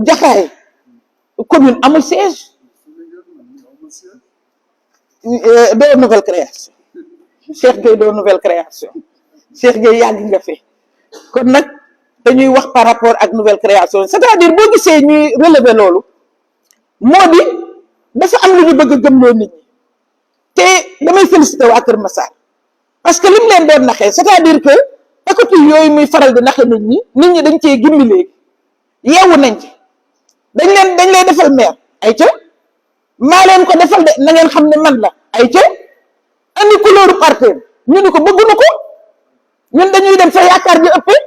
Jaxaay commune amul siège doo nouvelle création Cheikh Gueye doo nouvelle création Cheikh Gueye yàgg nga fi kon nag dañuy wax par rapport ak nouvelle création c'est-à-dire boo gisee ñuy relever loolu moo di dafa am lu ñu bëgg a gëmloo nit ñi te damay féliciter waa Kër Massar parce que lim leen doon naxee c'est-à-dire que écoute yooyu muy faral di naxe nit ñi dañ cee gimmi léegi yeewu nañ ci dañ lay defal maire ay ca maa leen ko defal de na ngeen xam ne man la ay ca andi couleur parti ñu ni ko bëgguñu ko ñun dañuy dem fa yaakaar ji ëppee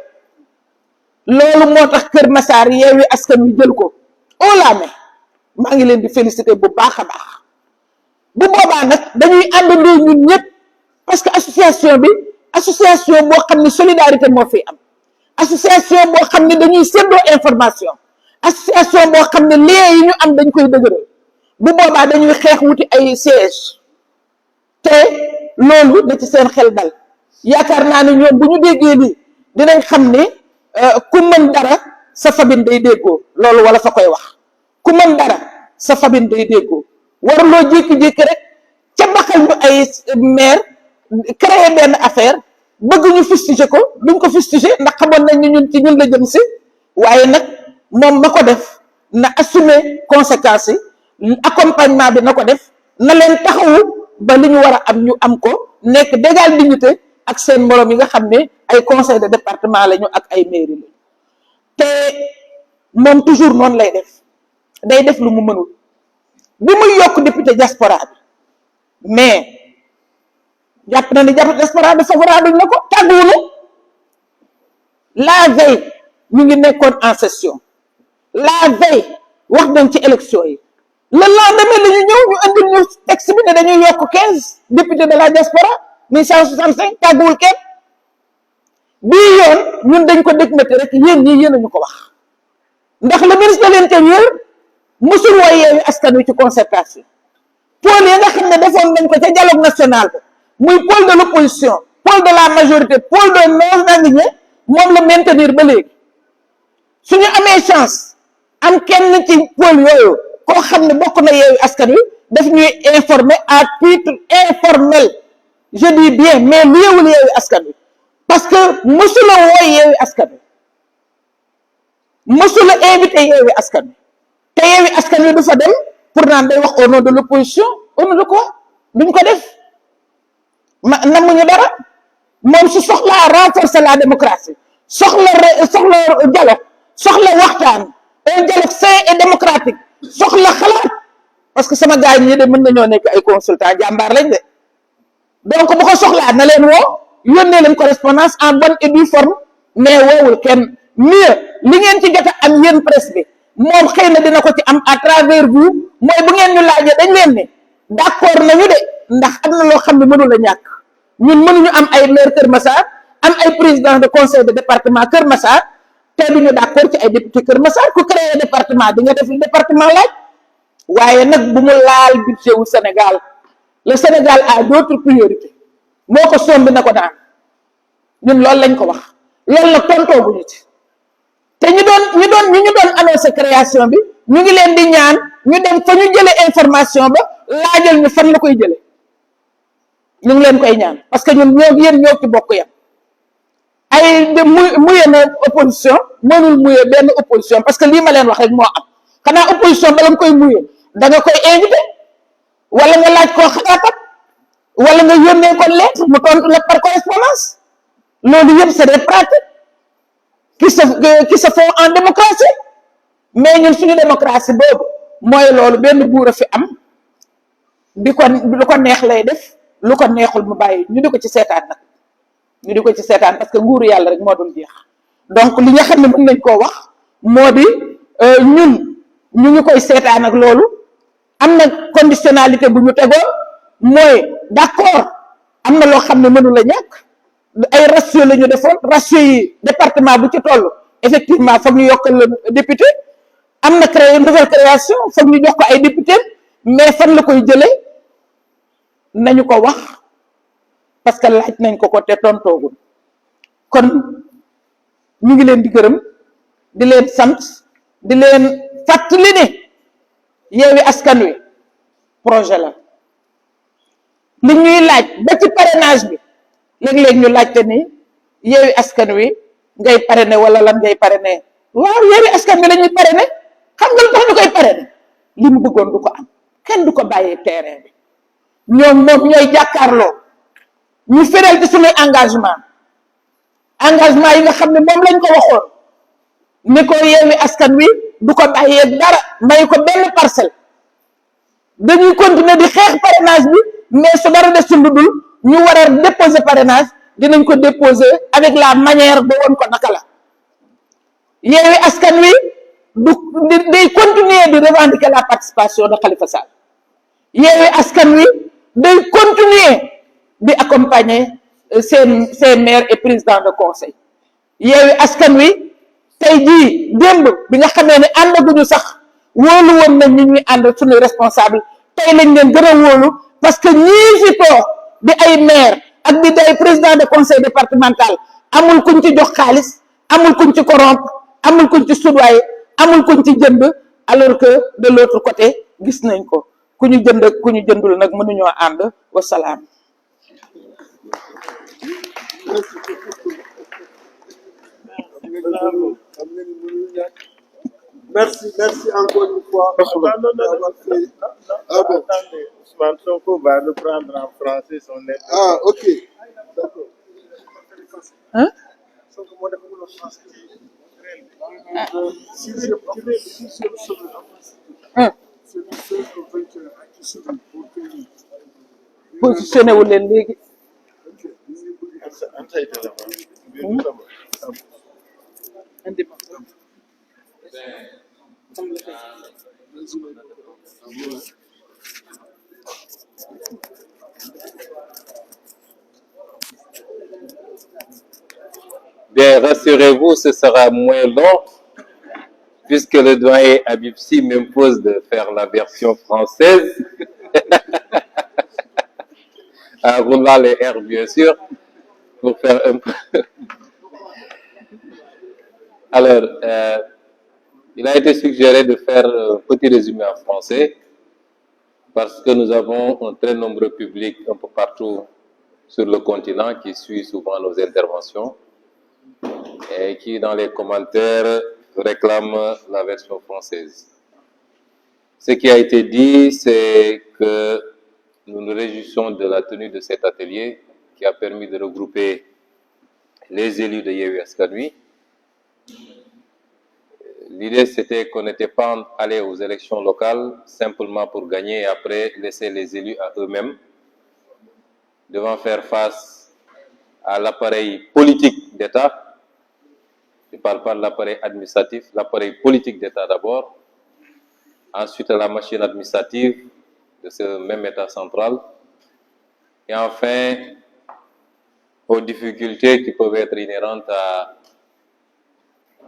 loolu moo tax Kër Massar Yewwi Askan Wi jël ko olaame maa ngi leen di féliciter bu baax a baax bu boobaa nag dañuy àndandoo ñun ñëpp parce que association bi association boo xam ne solidarité moo fi am association boo xam ne dañuy séddoo information association boo xam ne lien yi ñu am dañ koy dëgëral bu boobaa dañuy xeex wuti ay siège te loolu na ci seen xel dal yaakaar naa ne ñoom bu ñu déggee lii dinañ xam ne ku mën dara sa famille day déggoo loolu wala fa koy wax ku mën dara sa famille day déggoo waruloo jékki-jékki rek ca baxal ñu ay maire créer benn affaire bëgg ñu fustiger ko duñ ko fustiger ndax xamoon nañ ni ñun ci ñun la jëm si waaye nag moom ma ko def na assumer conséquences yi accompagnement bi na ko def na leen taxawu ba li ñu war a am ñu am ko nekk d'égale dignité ak seen moroom yi nga xam ne ay conseil de département lañu ak ay mairie lañu te moom toujours noonu lay def day def lu mu mënul bi muy yokk député diaspora bi mais jàpp na ni diaspora bi favorable na ko tàgguwunu la veille ñu ngi nekkoon en session la veille wax nañ ci élection yi le lendemain la ñu ñëw ñu andil ñu texte bi ne dañuy yokk 15 députés de la diaspora 1165 tàgguwul kenn bii yoon ñun dañ ko dégmati rek yéen ñii yéen a ñu ko wax ndax le ministre de l'intérieur mosul woo Yewwi Askan Wi ci concertation pôle yi nga xam ne defoon nañ ko ca dialogue national ba muy pôle de l'opposition pôle de la majorité pôle de non-aligné moom la maintenir ba léegi suñu amee chance am kenn ci pôle yooyu koo xam ne bokk na Yewwi Askan Wi daf ñuy informer à titre informel je dis bien mais liewul Yewwi Askan Wi parce que mësula wooy Yewwi Askan Wi mësula invité Yewwi Askan Wi te Yewwi Askan Wi du fa dem pour naan day wax au nom de l'opposition au nom de quoi duñ ko def namuñu dara moom su soxlaa renforcer la démocratie soxla dialogue soxla waxtaan un dialogue sain et démocratique soxla xalaat parce que sama gars ñi de mën nañoo nekk ay consultants jàmbaar lañ de donc bu ko soxlaa na leen woo yónnee leen correspondance en bonne et due forme mais woowul kenn mieux li ngeen ci jot a am yéen presse bi moom xëy na dina ko ci am à travers vous mooy bu ngeen ñu laajee dañ leen ne d'accord nañu de ndax am na loo xam ne mënul a ñàkk ñun mënuñu am ay maire Kër Massar am ay président de conseil de département Kër Massar te duñu d'accord ci ay député Kër Massar ku créé département di nga def li département laaj waaye nag bu mu laal budget wu Sénégal le Sénégal a d'autres priorités moo ko sombi na ko daan ñun loolu lañ ko wax loolu nag tontooguñu ci te ñu doon annoncé création bi ñu ngi leen di ñaan ñu dem fa ñu jëlee information ba laajal ñu fan la koy jëlee ñu ngi leen koy ñaan parce que ñun ñoo yéen ñoo ci bokk yam ay de muye na opposition mënul muye benn opposition parce que lii ma leen wax rek moo am xanaa opposition bala nga koy muye da nga koy invité wala nga laaj koo xalaatam wala nga yónnee ko lettre mu tontu la par correspondance loolu yëpp c'est des pratiques qui se font en démocratie mais ñun suñu démocratie boobu mooy loolu benn buur a fi am di ko lu ko neex lay def lu ko neexul mu bàyyi ñu di ko ci seetaan nag ñu di ko ci seetaan parce que nguuru yàlla rek moo dul jeex donc li nga xam ne mën nañ koo wax moo di ñun ñu ngi koy seetaan ak loolu am na conditionnalité bu ñu tegoon mooy d'accord am na loo xam ne mënu la ñàkk ay ratio la ñu defoon ratio yi département bu ci toll effectivement foog ñu yokkal la député am na créé nouvelle création foog ñu jox ko ay député mais fan la koy jëlee nañu ko wax parce que laaj nañ ko te tontoogul kon ñu ngi leen di gërëm di leen sant di leen fàttali ne Yewwi Askan Wi projet la li ñuy laaj ba ci parrainage bi léeg-léeg ñu laajte ni Yewwi Askan Wi ngay parrainer wala lan ngay parrainer waaw Yewwi Askan Wi la ñuy parrainer xam nga lu tax ñu koy parrainer li mu bëggoon du ko am kenn du ko bàyyee terrain bi ñoom ñooy jàkkaarloo ñu fidèle ci suñuy engagement yi nga xam ne moom lañ ko waxoon ni ko Yewwi Askan Wi du ko bàyyee dara may ko benn parcelle dañuy continuer di xeex parrainage bi mais su dara des ci lu dul ñu war a déposer parrainage dinañ ko déposer avec la manière ba woon ko naka la Yewwi Askan Wi day continuer di revendiquer la participation de Khalifa Sall Yewwi Askan Wi day continuer di accompagner ses maires et présidents de conseil Yewwi Askan Wi tey jii démb bi nga xamee ne àndaguñu sax wóolu woon nañ ñi ñuy ànd suñuy responsable tey lañ leen gën a wóolu parce que ñii fi toog di ay maire ak di ay président de conseil départemental amul kuñ ci jox xaalis amul kuñ ci corrompre amul kuñ ci soudoyer amul kuñ ci jënd alors que de l'autre côté gis nañ ko ku ñu jënd ak ku ñu jëndul nag mënuñoo ànd wasalaam. Merci encore une fois. Attendez, Ousmane Sonko va reprendre en français son lettre. Ah, ok. D'accord. Hein? Positionné wu leen léegi. Bien, rassurez-vous, ce sera moins long, puisque le doyen Habib Sy m'impose de faire la version française, en roulant les airs, bien sûr, pour faire un peu... Alors, il a été suggéré de faire un petit résumé en français, parce que nous avons un très nombreux public un peu partout sur le continent qui suit souvent nos interventions et qui, dans les commentaires, réclament la version française. Ce qui a été dit, c'est que nous nous réjouissons de la tenue de cet atelier qui a permis de regrouper les élus de Yewwi Askan Wi. L'idée, c'était qu'on n'était pas allé aux élections locales simplement pour gagner et après laisser les élus à eux-mêmes, devant faire face à l'appareil politique d'État. Je ne parle pas de l'appareil administratif, l'appareil politique d'État d'abord, ensuite à la machine administrative de ce même État central, et enfin aux difficultés qui peuvent être inhérentes à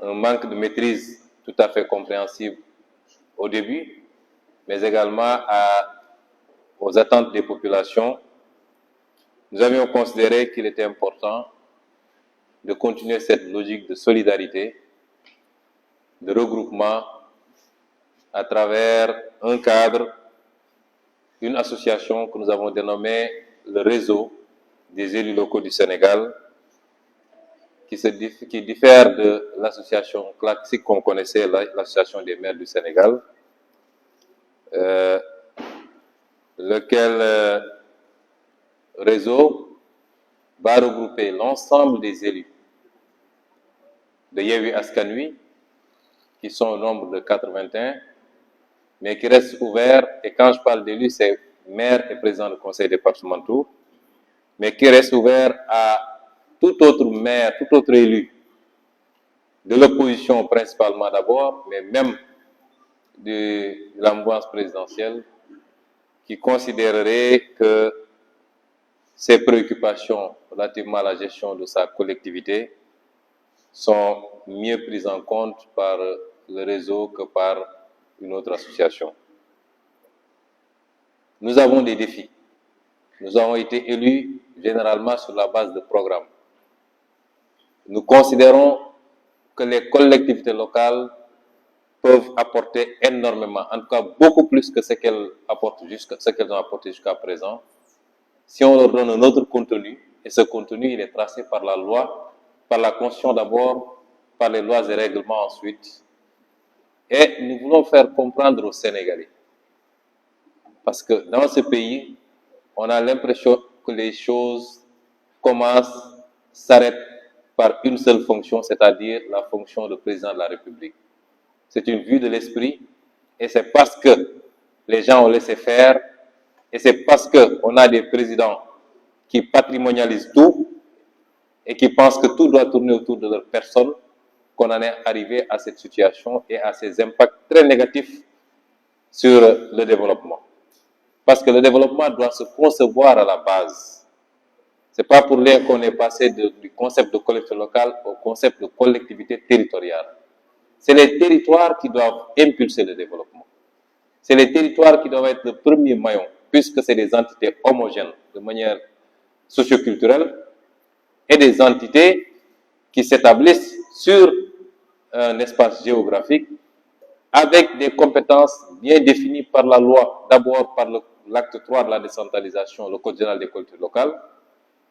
un manque de maîtrise tout à fait compréhensible au début, mais également aux attentes des populations. Nous avions considéré qu'il était important de continuer cette logique de solidarité, de regroupement à travers un cadre, une association que nous avons dénommée le Réseau des élus locaux du Sénégal, qui diffère de l'association classique qu'on connaissait, l'association des maires du Sénégal, lequel réseau va regrouper l'ensemble des élus de Yewwi Askan Wi, qui sont au nombre de 81, mais qui restent ouverts, et quand je parle d'élus, c'est maire et président de conseil départementaux, mais qui restent ouverts à tout autre maire, tout autre élu, de l'opposition principalement d'abord, mais même de la mouvance présidentielle, qui considérerait que ses préoccupations relativement à la gestion de sa collectivité sont mieux prises en compte par le réseau que par une autre association. Nous avons des défis. Nous avons été élus généralement sur la base de programmes. Nous considérons que les collectivités locales peuvent apporter énormément, en tout cas beaucoup plus que ce qu'elles ont apporté jusqu'à présent, si on leur donne un autre contenu, et ce contenu il est tracé par la loi, par la Constitution d'abord, par les lois et règlements ensuite, et nous voulons faire comprendre aux Sénégalais, parce que dans ce pays, on a l'impression que les choses commencent, s'arrêtent par une seule fonction, c'est-à-dire la fonction de président de la République. C'est une vue de l'esprit, et c'est parce que les gens ont laissé faire, et c'est parce qu'on a des présidents qui patrimonialisent tout, et qui pensent que tout doit tourner autour de leur personne, qu'on en est arrivé à cette situation et à ces impacts très négatifs sur le développement. Parce que le développement doit se concevoir à la base. Ce n'est pas pour rien qu'on est passé du concept de collectivité locale au concept de collectivité territoriale. C'est les territoires qui doivent impulser le développement. C'est les territoires qui doivent être le premier maillon, puisque c'est des entités homogènes de manière socioculturelle et des entités qui s'établissent sur un espace géographique avec des compétences bien définies par la loi, d'abord par l'acte 3 de la décentralisation, le Code général des collectivités locales,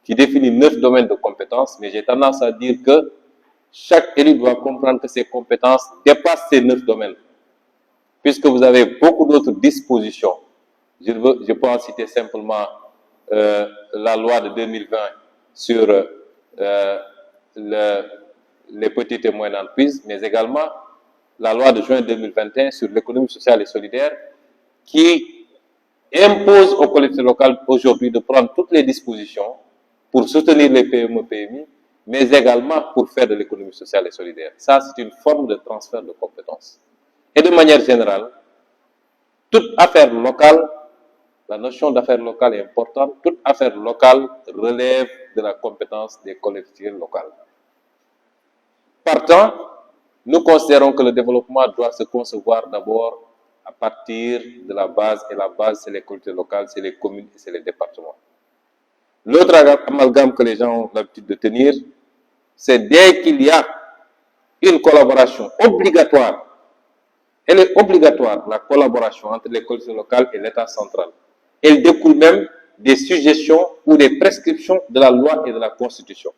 qui définit 9 domaines de compétences, mais j'ai tendance à dire que chaque élu doit comprendre que ses compétences dépassent ces 9 domaines, puisque vous avez beaucoup d'autres dispositions. Je peux en citer simplement la loi de 2020 sur les petites et moyennes entreprises, mais également la loi de juin 2021 sur l'économie sociale et solidaire, qui impose aux collectivités locales aujourd'hui de prendre toutes les dispositions pour soutenir les PME, PMI, mais également pour faire de l'économie sociale et solidaire. Ça, c'est une forme de transfert de compétences. Et de manière générale, toute affaire locale, la notion d'affaire locale est importante, toute affaire locale relève de la compétence des collectivités locales. Partant, nous considérons que le développement doit se concevoir d'abord à partir de la base, et la base, c'est les collectivités locales, c'est les communes et c'est les départements. L'autre amalgame que les gens ont l'habitude de tenir, c'est dès qu'il y a une collaboration obligatoire, elle est obligatoire, la collaboration entre les collectivités locales et l'État central. Elle découle même des suggestions ou des prescriptions de la loi et de la Constitution.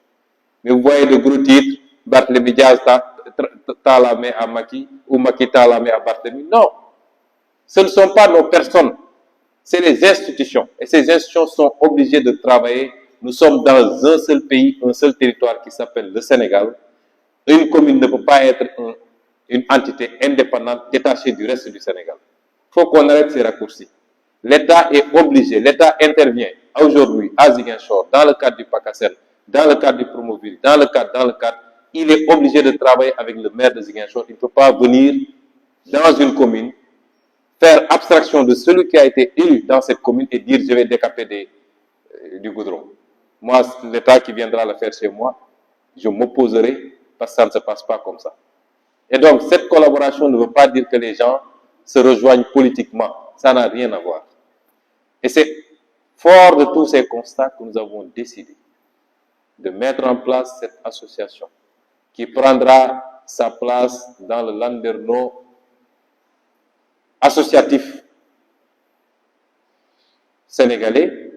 Mais vous voyez le gros titre, Barthélémy Diaz tend la main à Macky, ou Macky tend la main à Barthélémy. Non, ce ne sont pas nos personnes, c'est les institutions. Et ces institutions sont obligées de travailler. Nous sommes dans un seul pays, un seul territoire qui s'appelle le Sénégal. Une commune ne peut pas être une entité indépendante, détachée du reste du Sénégal. Il faut qu'on arrête ces raccourcis. L'État est obligé, l'État intervient aujourd'hui à Ziguinchor, dans le cadre du PACASEN, dans le cadre du Promoville, dans le cadre, il est obligé de travailler avec le maire de Ziguinchor. Il ne peut pas venir dans une commune, faire abstraction de celui qui a été élu dans cette commune et dire je vais décaper du goudron. Moi, l'État qui viendra le faire chez moi, je m'opposerai parce que ça ne se passe pas comme ça. Et donc, cette collaboration ne veut pas dire que les gens se rejoignent politiquement. Ça n'a rien à voir. Et c'est fort de tous ces constats que nous avons décidé de mettre en place cette association qui prendra sa place dans le landerneau associatif sénégalais,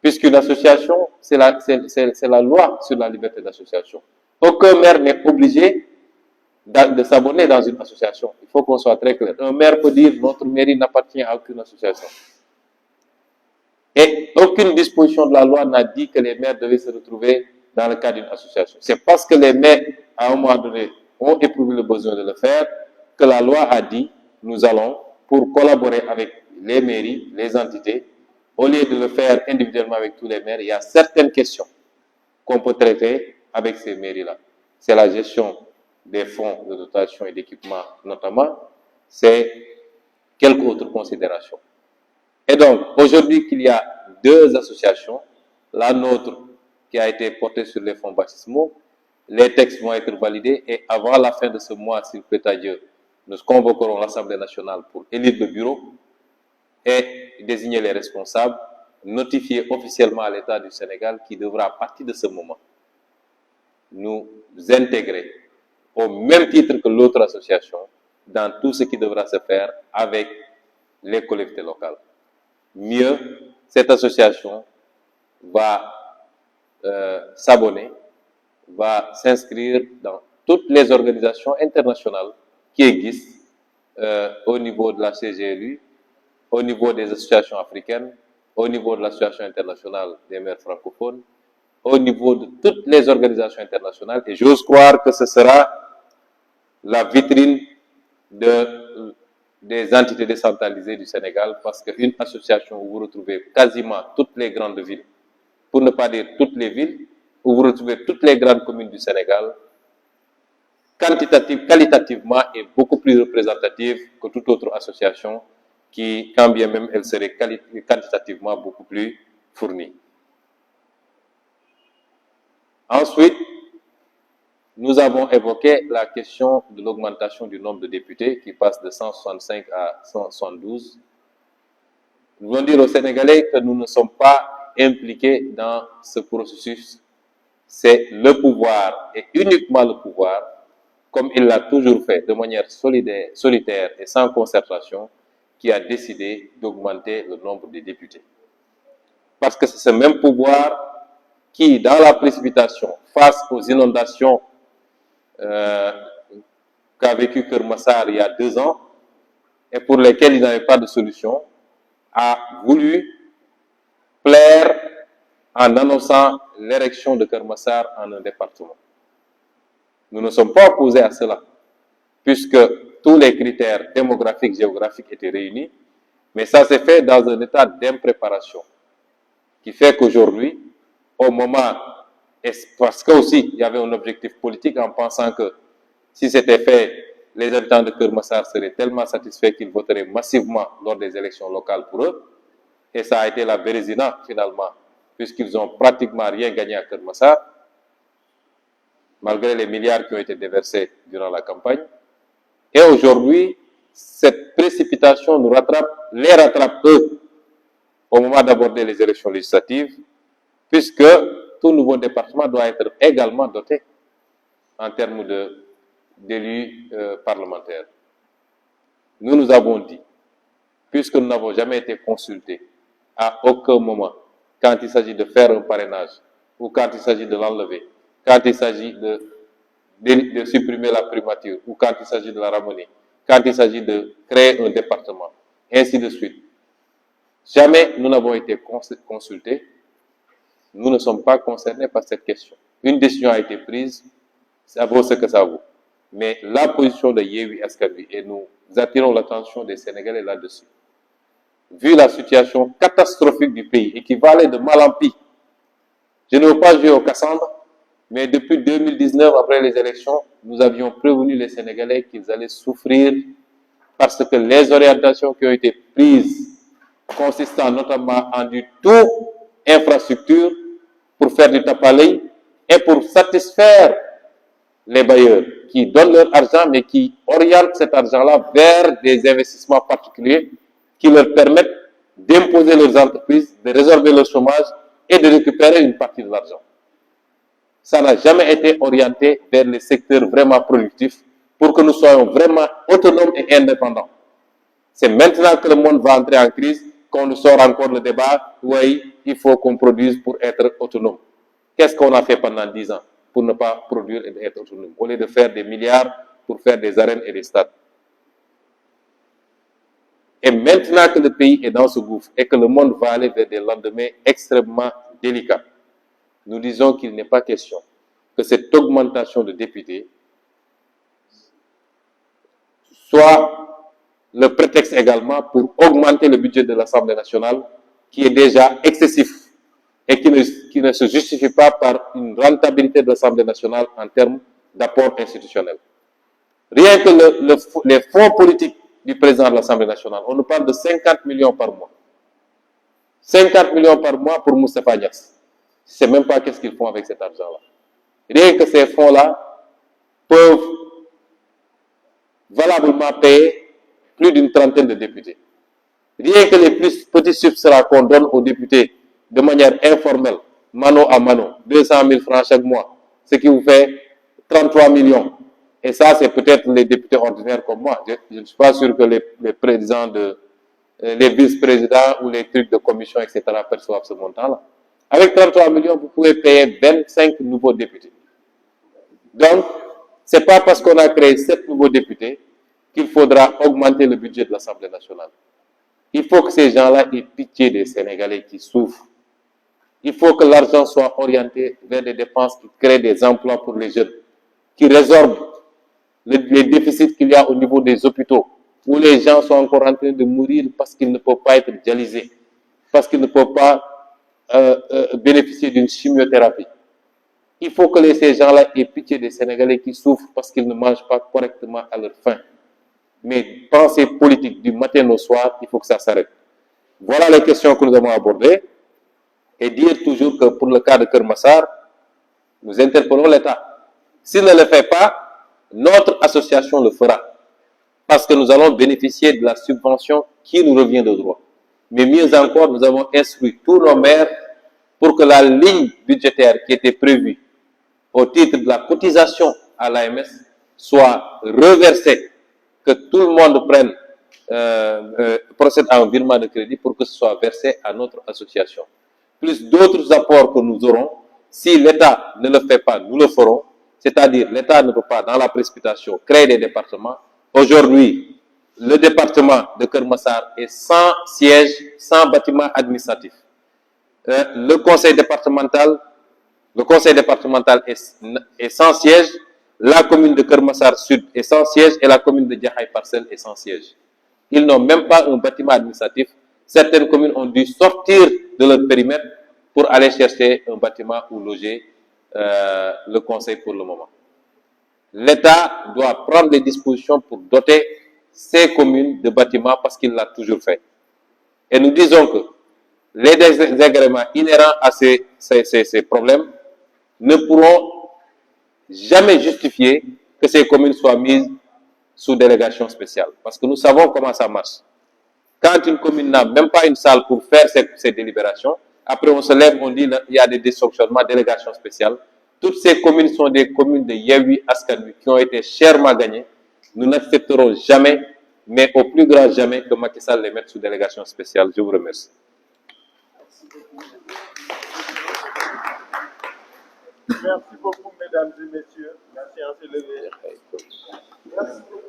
puisqu'une association, c'est la loi sur la liberté d'association. Aucun maire n'est obligé de s'abonner dans une association. Il faut qu'on soit très clair. Un maire peut dire notre mairie n'appartient à aucune association. Et aucune disposition de la loi n'a dit que les maires devaient se retrouver dans le cadre d'une association. C'est parce que les maires, à un moment donné, ont éprouvé le besoin de le faire que la loi a dit nous allons, pour collaborer avec les mairies, les entités, au lieu de le faire individuellement avec tous les maires, il y a certaines questions qu'on peut traiter avec ces mairies-là. C'est la gestion des fonds de dotation et d'équipement notamment, c'est quelques autres considérations. Et donc, aujourd'hui qu'il y a deux associations, la nôtre qui a été portée sur les fonds baptismaux, les textes vont être validés et avant la fin de ce mois, s'il plaît à Dieu, nous convoquerons l'Assemblée nationale pour élire le bureau et désigner les responsables, notifier officiellement à l'État du Sénégal qui devra, à partir de ce moment, nous intégrer au même titre que l'autre association dans tout ce qui devra se faire avec les collectivités locales. Mieux, cette association va s'abonner, va s'inscrire dans toutes les organisations internationales qui existent au niveau de la CGLU, au niveau des associations africaines, au niveau de l'association internationale des maires francophones, au niveau de toutes les organisations internationales. Et j'ose croire que ce sera la vitrine des entités décentralisées du Sénégal, parce qu'une association où vous retrouvez quasiment toutes les grandes villes, pour ne pas dire toutes les villes, où vous retrouvez toutes les grandes communes du Sénégal, qualitativement est beaucoup plus représentative que toute autre association qui, quand bien même elle serait quantitativement beaucoup plus fournie. Ensuite, nous avons évoqué la question de l'augmentation du nombre de députés qui passe de 165 à 172. Nous voulons dire aux Sénégalais que nous ne sommes pas impliqués dans ce processus. C'est le pouvoir et uniquement le pouvoir, comme il l'a toujours fait de manière solitaire et sans concertation, qui a décidé d'augmenter le nombre de députés. Parce que c'est ce même pouvoir qui, dans la précipitation, face aux inondations qu'a vécu Kermassar il y a 2 ans, et pour lesquelles il n'avait pas de solution, a voulu plaire en annonçant l'érection de Kermassar en un département. Nous ne sommes pas opposés à cela, puisque tous les critères démographiques, géographiques étaient réunis, mais ça s'est fait dans un état d'impréparation, qui fait qu'aujourd'hui, au moment, et parce qu'aussi il y avait un objectif politique en pensant que si c'était fait, les habitants de Kermassar seraient tellement satisfaits qu'ils voteraient massivement lors des élections locales pour eux, et ça a été la bérésina finalement, puisqu'ils n'ont pratiquement rien gagné à Kermassar, malgré les milliards qui ont été déversés durant la campagne. Et aujourd'hui, cette précipitation les rattrape eux au moment d'aborder les élections législatives, puisque tout nouveau département doit être également doté en termes d'élus parlementaires. Nous avons dit, puisque nous n'avons jamais été consultés à aucun moment, quand il s'agit de faire un parrainage, ou quand il s'agit de l'enlever, quand il s'agit de supprimer la primature, ou quand il s'agit de la ramener, quand il s'agit de créer un département, ainsi de suite. Jamais nous n'avons été consultés. Nous ne sommes pas concernés par cette question. Une décision a été prise, ça vaut ce que ça vaut. Mais la position de Yewwi Askan Wi, et nous attirons l'attention des Sénégalais là-dessus, vu la situation catastrophique du pays et qui va aller de mal en pis, je ne veux pas jouer au Cassandre, mais depuis 2019, après les élections, nous avions prévenu les Sénégalais qu'ils allaient souffrir parce que les orientations qui ont été prises, consistant notamment en du tout infrastructure pour faire du tape-à-l'œil et pour satisfaire les bailleurs qui donnent leur argent mais qui orientent cet argent-là vers des investissements particuliers qui leur permettent d'imposer leurs entreprises, de résorber leur chômage et de récupérer une partie de l'argent. Ça n'a jamais été orienté vers les secteurs vraiment productifs pour que nous soyons vraiment autonomes et indépendants. C'est maintenant que le monde va entrer en crise qu'on nous sort encore le débat, oui, il faut qu'on produise pour être autonome. Qu'est-ce qu'on a fait pendant 10 ans? pour ne pas produire et être autonome, au lieu de faire des milliards pour faire des arènes et des stades. Et maintenant que le pays est dans ce gouffre et que le monde va aller vers des lendemains extrêmement délicats, nous disons qu'il n'est pas question que cette augmentation de députés soit le prétexte également pour augmenter le budget de l'Assemblée nationale, qui est déjà excessif et qui ne se justifie pas par une rentabilité de l'Assemblée nationale en termes d'apport institutionnel. Rien que les fonds politiques du président de l'Assemblée nationale, on nous parle de 50 millions par mois. 50 millions par mois pour Moustapha Niasse. Je ne sais même pas qu'est-ce qu'ils font avec cet argent-là. Rien que ces fonds-là peuvent valablement payer plus d'une trentaine de députés. Rien que les plus petits substrats qu'on donne aux députés de manière informelle, mano à mano, 200 000 francs chaque mois, ce qui vous fait 33 millions. Et ça, c'est peut-être les députés ordinaires comme moi. Je ne suis pas sûr que les présidents les vice-présidents ou les trucs de commission, etc. perçoivent ce montant-là. Avec 33 millions, vous pouvez payer 25 nouveaux députés. Donc, ce n'est pas parce qu'on a créé 7 nouveaux députés qu'il faudra augmenter le budget de l'Assemblée nationale. Il faut que ces gens-là aient pitié des Sénégalais qui souffrent. Il faut que l'argent soit orienté vers des dépenses qui créent des emplois pour les jeunes, qui résorbent les déficits qu'il y a au niveau des hôpitaux, où les gens sont encore en train de mourir parce qu'ils ne peuvent pas être dialysés, parce qu'ils ne peuvent pas bénéficier d'une chimiothérapie. Il faut que ces gens-là aient pitié des Sénégalais qui souffrent parce qu'ils ne mangent pas correctement à leur faim. Mais pensée politique du matin au soir, il faut que ça s'arrête. Voilà les questions que nous avons abordées. Et dire toujours que pour le cas de Kermassar, nous interpellons l'État. S'il ne le fait pas, notre association le fera. Parce que nous allons bénéficier de la subvention qui nous revient de droit. Mais mieux encore, nous avons instruit tous nos maires pour que la ligne budgétaire qui était prévue au titre de la cotisation à l'AMS soit reversée, que tout le monde procède à un virement de crédit pour que ce soit versé à notre association. Plus d'autres apports que nous aurons, si l'État ne le fait pas, nous le ferons. C'est-à-dire, l'État ne peut pas, dans la précipitation, créer des départements. Aujourd'hui, le département de Kermassar est sans siège, sans bâtiment administratif. Le conseil départemental est sans siège. La commune de Kermassar Sud est sans siège et la commune de Djahaï Parcelles est sans siège. Ils n'ont même pas un bâtiment administratif. Certaines communes ont dû sortir de leur périmètre pour aller chercher un bâtiment où loger le conseil pour le moment. L'État doit prendre des dispositions pour doter ces communes de bâtiments parce qu'il l'a toujours fait. Et nous disons que les désagréments inhérents à ces problèmes ne pourront jamais justifier que ces communes soient mises sous délégation spéciale. Parce que nous savons comment ça marche. Quand une commune n'a même pas une salle pour faire ses délibérations, après on se lève, on dit qu'il y a des dysfonctionnements, délégation spéciale. Toutes ces communes sont des communes de Yewwi Askan Wi qui ont été chèrement gagnées. Nous n'accepterons jamais, mais au plus grand jamais, que Macky Sall les mette sous délégation spéciale. Je vous remercie. Merci beaucoup, mesdames et messieurs. La séance est levée. Merci beaucoup.